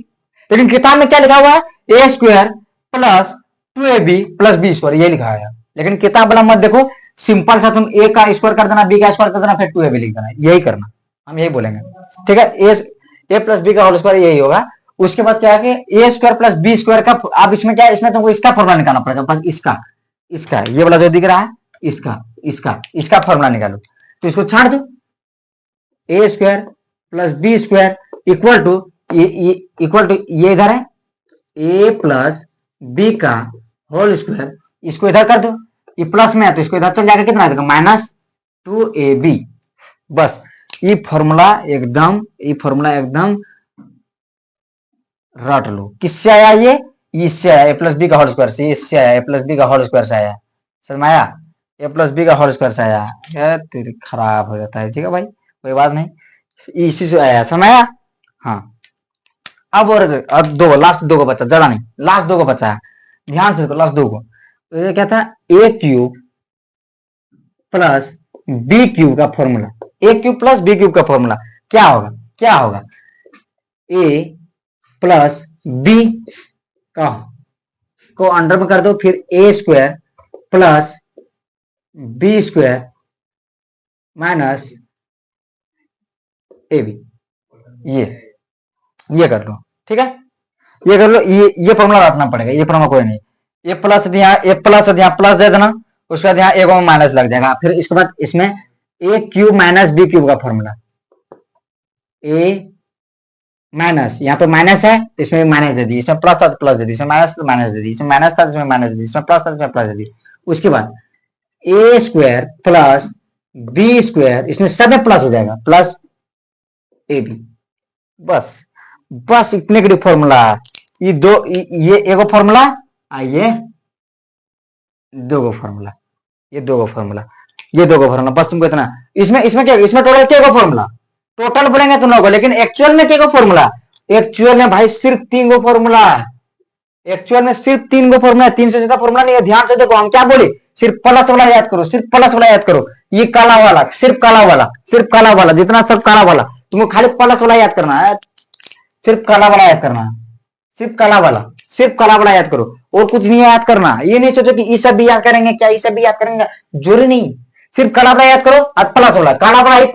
लेकिन किताब में क्या लिखा हुआ है, A square plus 2ab plus B square, ये लिखा है। लेकिन किताब वाला मत देखो, सिंपल सा तुम ए का स्क्वायर कर देना, बी का स्क्वायर कर देना, फिर 2ab लिख देना, यही करना, हम यही बोलेंगे, ठीक है। ए प्लस बी का होल स्क्वायर यही होगा। उसके बाद क्या है कि ए स्क्वायर प्लस बी स्क्वायर का, अब इसमें क्या है, इसमें तुमको इसका फॉर्मूला निकालना पड़ेगा, बस इसका ये वाला जो दिख रहा है, इसका फॉर्मूला निकालो। तो इसको छाड़ दो, A square plus B square equal to ये इधर है, ए प्लस बी का होल स्क्वायर, इसको इधर कर दो, ये प्लस में है तो इसको इधर चल जाएगा, कितना आएगा -2ab। बस ये फॉर्मूला एकदम रट लो। किससे आया ये, इससे आया, ए प्लस बी का होल स्क्वायर से, इससे आया, ए प्लस बी का होल स्क्वायर से आया, समझ में आया, ए प्लस बी का होल स्क्वायर से आया। यार तेरी खराब हो जाता है, ठीक है भाई, कोई बात नहीं, इसी से आया, समझ आया। हाँ अब और दो, लास्ट 2 को बचा, ज्यादा नहीं, लास्ट 2 को बचा है, ध्यान से देखो, लास्ट 2 को। तो ये क्या था, ए क्यूब प्लस बी क्यूब का फॉर्मूला, ए क्यूब प्लस बी क्यूब का फॉर्मूला क्या होगा, ए प्लस बी का को अंडर में कर दो, फिर A square plus B square minus A B, ये कर लो, ठीक है, ये कर लो, ये फॉर्मूला रखना पड़ेगा, ये फॉर्मूला कोई नहीं। ए प्लस यहाँ प्लस दे देना, उसके बाद यहाँ एक में माइनस लग जाएगा, फिर इसके बाद इसमें ए क्यूब माइनस बी क्यूब का फॉर्मूला, ए माइनस, यहाँ पे माइनस है इसमें माइनस दे दी, इसमें प्लस था तो प्लस दे दी, इसमें माइनस तो माइनस दे दी, इसमें माइनस था इसमें माइनस दे दी, इसमें प्लस था इसमें प्लस दे दी। उसके बाद ए स्क्वायर प्लस बी स्क्वायर, इसमें सब में प्लस हो जाएगा, प्लस ए बी, बस इतने के फॉर्मूला। ये एगो फॉर्मूला, ये 2 गो फॉर्मूला, ये 2 गो फॉर्मूला, बस तुमको इतना। इसमें क्या, इसमें टोटल क्या फॉर्मूला, टोटल बोलेंगे तुम लोगों, लेकिन एक्चुअल में क्या फॉर्मूला, एक्चुअल में भाई सिर्फ 3 गो फॉर्मूला है, एक्चुअल में सिर्फ 3 गो फॉर्मूला है, 3 से ज्यादा फॉर्मूला नहीं है। ध्यान से देखो, हम क्या बोले, सिर्फ प्लस वाला याद करो, सिर्फ प्लस वाला याद करो, ये काला वाला, सिर्फ काला वाला, जितना सब काला वाला, तुमको खाली प्लस वाला याद करना है, सिर्फ काला वाला याद करना है, सिर्फ काला वाला याद करो, और कुछ नहीं याद करना। ये नहीं सोचो कि ये सब भी याद करेंगे, क्या ये सब भी याद करेंगे, जरूरी नहीं, सिर्फ काला वाला याद करो, प्लस वाला, काला वाला ही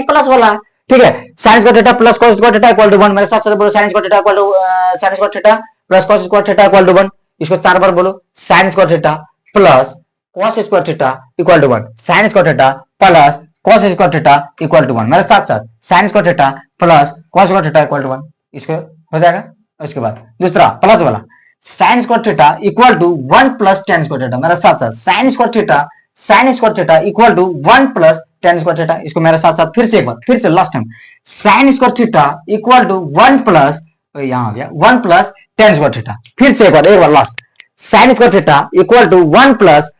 प्लस वाला, ठीक है। साइंस का theta plus cos square theta equal to 1, मेरे साथ साथ बोलो, साइंस का theta equal to sine square theta plus cos square theta equal to 1, इसको 4 बार बोलो, sine square theta plus cos square theta equal to 1, sine square theta plus cos square theta equal to 1, मेरे साथ साथ sine square theta plus cos square theta equal to 1, इसको हो जाएगा। उसके बाद दूसरा प्लस वाला, sine square theta equal to 1 plus tan square theta, मेरे साथ साथ sine square theta sine square theta equal to 1 plus tan square theta. इसको मेरे साथ साथ फिर से एक बार, फिर से last time, sine square theta equal to 1 plus, यहां आ गया 1 प्लस टेन स्क्वायर थीटा। फिर से एक बार last, sine square theta equal to 1 plus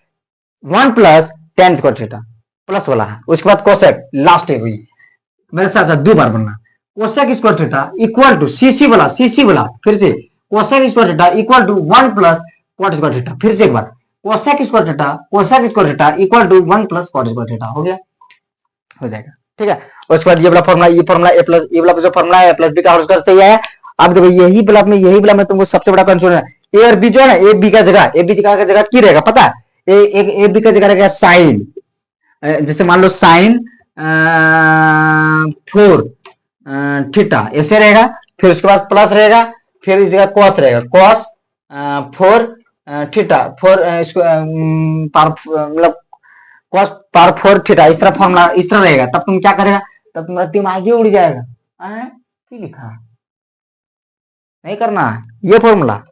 tan square theta plus वाला है। उसके बाद कोसेक लास्ट है हुई, मेरे साथ साथ दो बार बनना। Cosec square theta equal to सीसी वाला, फिर से cosec square theta equal to 1 plus cot square theta. फिर से एक बार, cosec square theta equal to 1 plus cot square theta. हो गया, हो जाएगा, ठीक है। उसके बाद ये वाला फॉर्मूला, ये फॉर्मूला ए प्लस, ये वाला जो फॉर्मूला है ए प्लस बी का होल स्क्वायर सही है। अब देखो यही वाला में तुमको सबसे बड़ा कंफ्यूजन है। ए और बी जो है ना, ए बी का जगह की रहेगा पता है? ए बी का जगह रहेगा साइन, जैसे मान लो साइन 4 थीटा ऐसे रहेगा, फिर उसके बाद प्लस रहेगा, फिर इस जगह कॉस रहेगा, कॉस 4 थीटा 4 मतलब कॉस पावर 4 थीटा, इस तरह फॉर्मूला इस तरह रहेगा। तब तुम क्या करेगा, तब तुम्हारा दिमाग उड़ जाएगा, क्या लिखा नहीं करना है ये फॉर्मूला,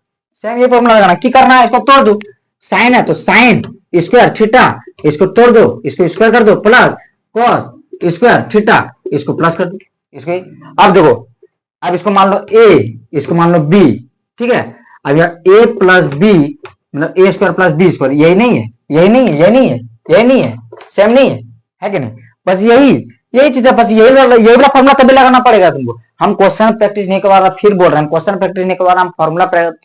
सेम ये फॉर्मूला लगाना। क्या करना है, इसको तोड़ दो, साइन है तो साइन स्क्वायर थीटा, इसको तोड़ दो, इसको स्क्वायर कर दो, प्लस कॉस स्क्वायर थीटा, इसको प्लस कर दो, इसको। अब देखो, अब इसको मान लो ए, इसको मान लो बी, ठीक है। अब यह ए प्लस बी मतलब ए स्क्वायर प्लस बी स्क्वायर, यही नहीं है, यही नहीं है, यही नहीं है, यही नहीं है, सेम नहीं है कि नहीं? बस यही चीज है, बस यही वाला फॉर्मूला तभी लगाना पड़ेगा तुमको। हम क्वेश्चन प्रैक्टिस नहीं करवा रहा, फिर बोल रहे हैं क्वेश्चन प्रैक्टिस नहीं करवा रहा, हम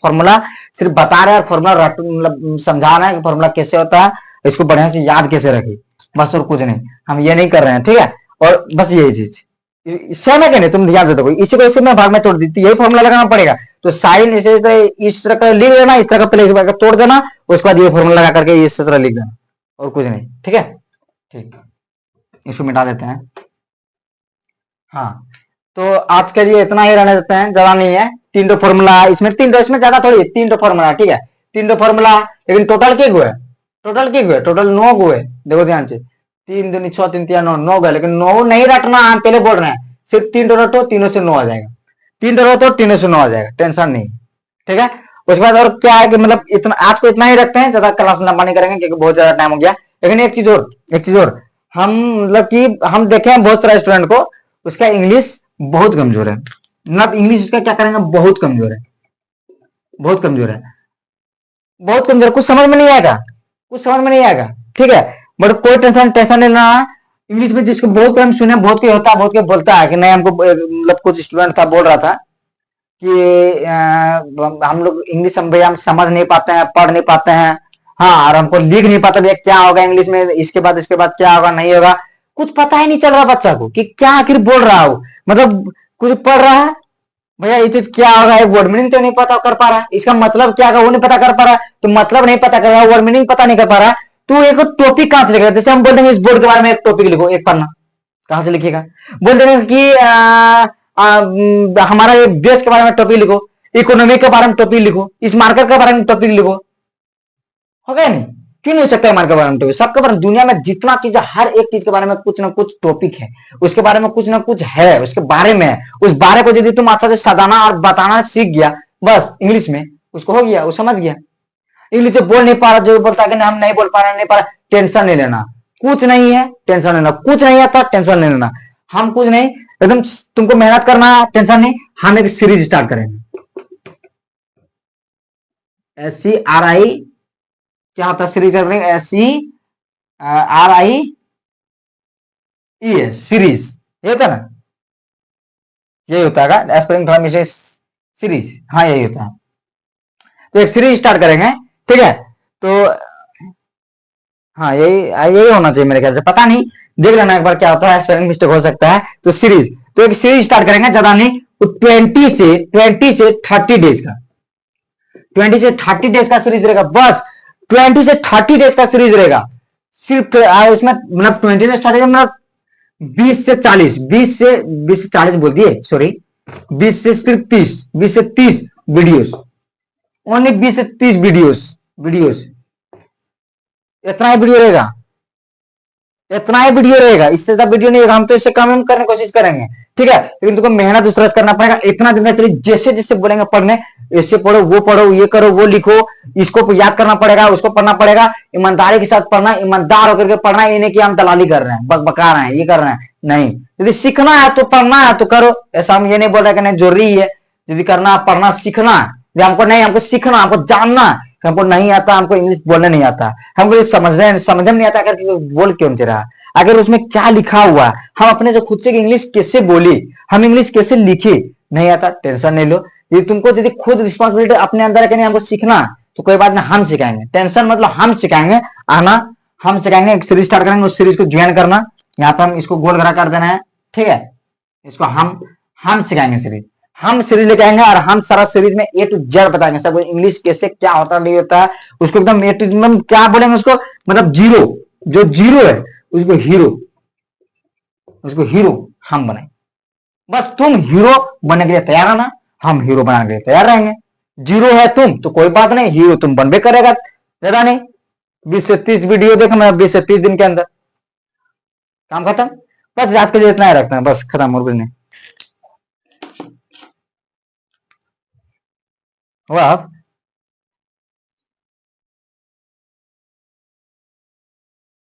फॉर्मूला सिर्फ बता रहे हैं, फॉर्मूला मतलब समझा रहे हैं कि फॉर्मूला कैसे होता है, इसको बढ़िया से याद कैसे रखे, बस और कुछ नहीं। हम ये नहीं कर रहे हैं, ठीक है। और बस यही चीज सेम है कि नहीं, तुम ध्यान से देखो, इसी को इसी में भाग में तोड़ दी, यही फॉर्मूला लगाना पड़ेगा। तो साइन इस तरह का लिख देना, इस तरह का पहले तोड़ देना, उसके बाद ये फॉर्मूला लगा करके इस तरह लिख देना, और कुछ नहीं, ठीक है। ठीक, इसको मिटा देते हैं। हाँ, तो आज के लिए इतना ही रहने देते हैं, ज्यादा नहीं है। 3 फॉर्मूला इसमें, 3 इसमें ज्यादा थोड़ी, 3 फॉर्मूला, ठीक है। 3 फॉर्मूला, लेकिन टोटल के हुए, टोटल 9 हुए। देखो ध्यान से, 3 दूनी 6 3 3 9 गए, लेकिन 9 नहीं रटना, हम पहले बोल रहे हैं, सिर्फ 3 रटो, तीनों से 9 आ जाएगा, 3 रटो, तीनों से 9 आ जाएगा, टेंशन नहीं, ठीक है। उसके बाद और क्या है कि मतलब इतना, आज को इतना ही रखते हैं, ज्यादा क्लास लंबा नहीं करेंगे क्योंकि बहुत ज्यादा टाइम हो गया। लेकिन एक चीज और हम मतलब कि हम देखे हैं बहुत सारे स्टूडेंट को, उसका इंग्लिश बहुत कमजोर है, मतलब इंग्लिश उसका क्या करेंगे, बहुत कमजोर है, बहुत कमजोर है, बहुत कमजोर, कुछ समझ में नहीं आएगा, ठीक है। बट कोई टेंशन नहीं लेना। इंग्लिश में जिसको बहुत कम सुने, बहुत कोई होता है, बहुत कोई बोलता है कि नहीं, हमको मतलब कुछ स्टूडेंट था बोल रहा था कि हम लोग इंग्लिश हम समझ नहीं पाते हैं, पढ़ नहीं पाते हैं, हाँ, और हमको लिख नहीं पाता भैया क्या होगा इंग्लिश में, इसके बाद क्या होगा, नहीं होगा, कुछ पता ही नहीं चल रहा बच्चा को कि क्या आखिर बोल रहा हो। मतलब कुछ पढ़ रहा है, भैया ये चीज क्या होगा, एक वर्ड मीनिंग तो नहीं पता कर पा रहा, इसका मतलब क्या होगा वो नहीं पता कर पा रहा, तो मतलब नहीं पता कर रहा, वर्ड मीनिंग पता नहीं कर पा रहा, तो एक टॉपिक कहां से लिखेगा? जैसे हम बोल देंगे इस बोर्ड के बारे में एक टॉपिक लिखो, एक पन्ना, कहां से लिखेगा? बोल देंगे कि हमारा एक देश के बारे में टॉपिक लिखो, इकोनॉमी के बारे में टॉपिक लिखो, इस मार्केट के बारे में टॉपिक लिखो, हो गया नहीं? क्यों नहीं हो सकता है मार्केट के बारे में टॉपिक? सबके बारे में, दुनिया में जितना चीज है, हर एक चीज के बारे में कुछ ना कुछ टॉपिक है, उसके बारे में कुछ ना कुछ है, उसके बारे में, उस बारे को यदि तुम अच्छा से सजाना और बताना सीख गया, बस इंग्लिश में उसको हो गया, वो समझ गया। इंग्लिश जो बोल नहीं पा रहा, जो बोलता है कि हम नहीं बोल पा रहे, नहीं पा रहा, टेंशन नहीं लेना, कुछ नहीं है, टेंशन लेना, कुछ नहीं आता, टेंशन नहीं लेना, हम कुछ नहीं, एकदम तुमको मेहनत करना, टेंशन नहीं। हम एक सीरीज स्टार्ट करेंगे, SCRI क्या होता है सीरीज, SCRIES सीरीज, ये होता है ना, यही होता है एस्पिरिंग ट्रांसमिशन सीरीज, हाँ यही होता है। तो एक सीरीज स्टार्ट करेंगे, ठीक है। तो हाँ यही होना चाहिए मेरे ख्याल से, पता नहीं, देख लेना एक बार क्या होता है, स्पेलिंग मिस्टेक हो सकता है। तो सीरीज, तो एक सीरीज स्टार्ट करेंगे, ज्यादा नहीं, तो 20 से 30 डेज का, 20 से 30 डेज का सीरीज रहेगा, बस 20 से 30 डेज का सीरीज रहेगा सिर्फ। उसमें मतलब 20 से स्टार्ट, मतलब 20 से 40 बोल दिए, सॉरी, 20 से सिर्फ 30 वीडियोस, ओनली 20 से 30 वीडियोस, इतना ही वीडियो रहेगा, इससे ज्यादा वीडियो नहीं रहेगा। हम तो इससे कम करने की कोशिश करेंगे, ठीक है, लेकिन तुमको मेहनत उस तरह से करना पड़ेगा, इतना दिन में चलिए जैसे जैसे बोलेंगे पढ़ने, ऐसे पढ़ो, ये करो, वो लिखो, इसको याद करना पड़ेगा, उसको पढ़ना पड़ेगा, ईमानदारी के साथ पढ़ना, ईमानदार होकर के पढ़ना, ये नहीं कि हम दलाली कर रहे हैं, बका रहे हैं, ये कर रहे हैं, नहीं। यदि सीखना है तो पढ़ना है तो करो, ऐसा हम ये नहीं बोल रहे कि नहीं जरूरी है, यदि करना पढ़ना सीखना है, हमको नहीं, हमको सीखना, हमको जानना, हमको नहीं आता, हमको इंग्लिश बोलने नहीं आता, हमको समझ में नहीं आता, अगर बोल क्यों रहा, अगर उसमें क्या लिखा हुआ है, हम अपने से खुद से इंग्लिश कैसे बोले, हम इंग्लिश कैसे लिखे, नहीं आता, टेंशन नहीं लो। यदि तुमको यदि खुद रिस्पॉन्सिबिलिटी अपने अंदर है कि नहीं हमको सीखना, तो कोई बात नहीं, हम सिखाएंगे, टेंशन मतलब हम सिखाएंगे, आना हम सिखाएंगे, एक सीरीज स्टार्ट करेंगे, उस सीरीज को ज्वाइन करना, यहाँ पे हम इसको गोल करा कर देना है, ठीक है, इसको हम सिखाएंगे सीरीज, हम सीरीज लेके आएंगे और हम सारा सीरीज में ए टू जेड बताएंगे सब, इंग्लिश कैसे क्या होता नहीं होता है, उसको एकदम ए टू एकदम क्या बोलेंगे उसको, मतलब जीरो, जो जीरो है उसको हीरो, उसको हीरो हम बनाएंगे। बस तुम हीरो बनने के लिए तैयार है ना, हम हीरो बनाने के लिए तैयार रहेंगे। जीरो है तुम तो कोई बात नहीं, हीरो तुम बनबे करेगा, ज्यादा नहीं, 20 से 30 वीडियो देखो मैं 20 से 30 दिन के अंदर काम खत्म। बस आज के लिए इतना ही रखते हैं, बस खत्म, और कुछ नहीं हुआ।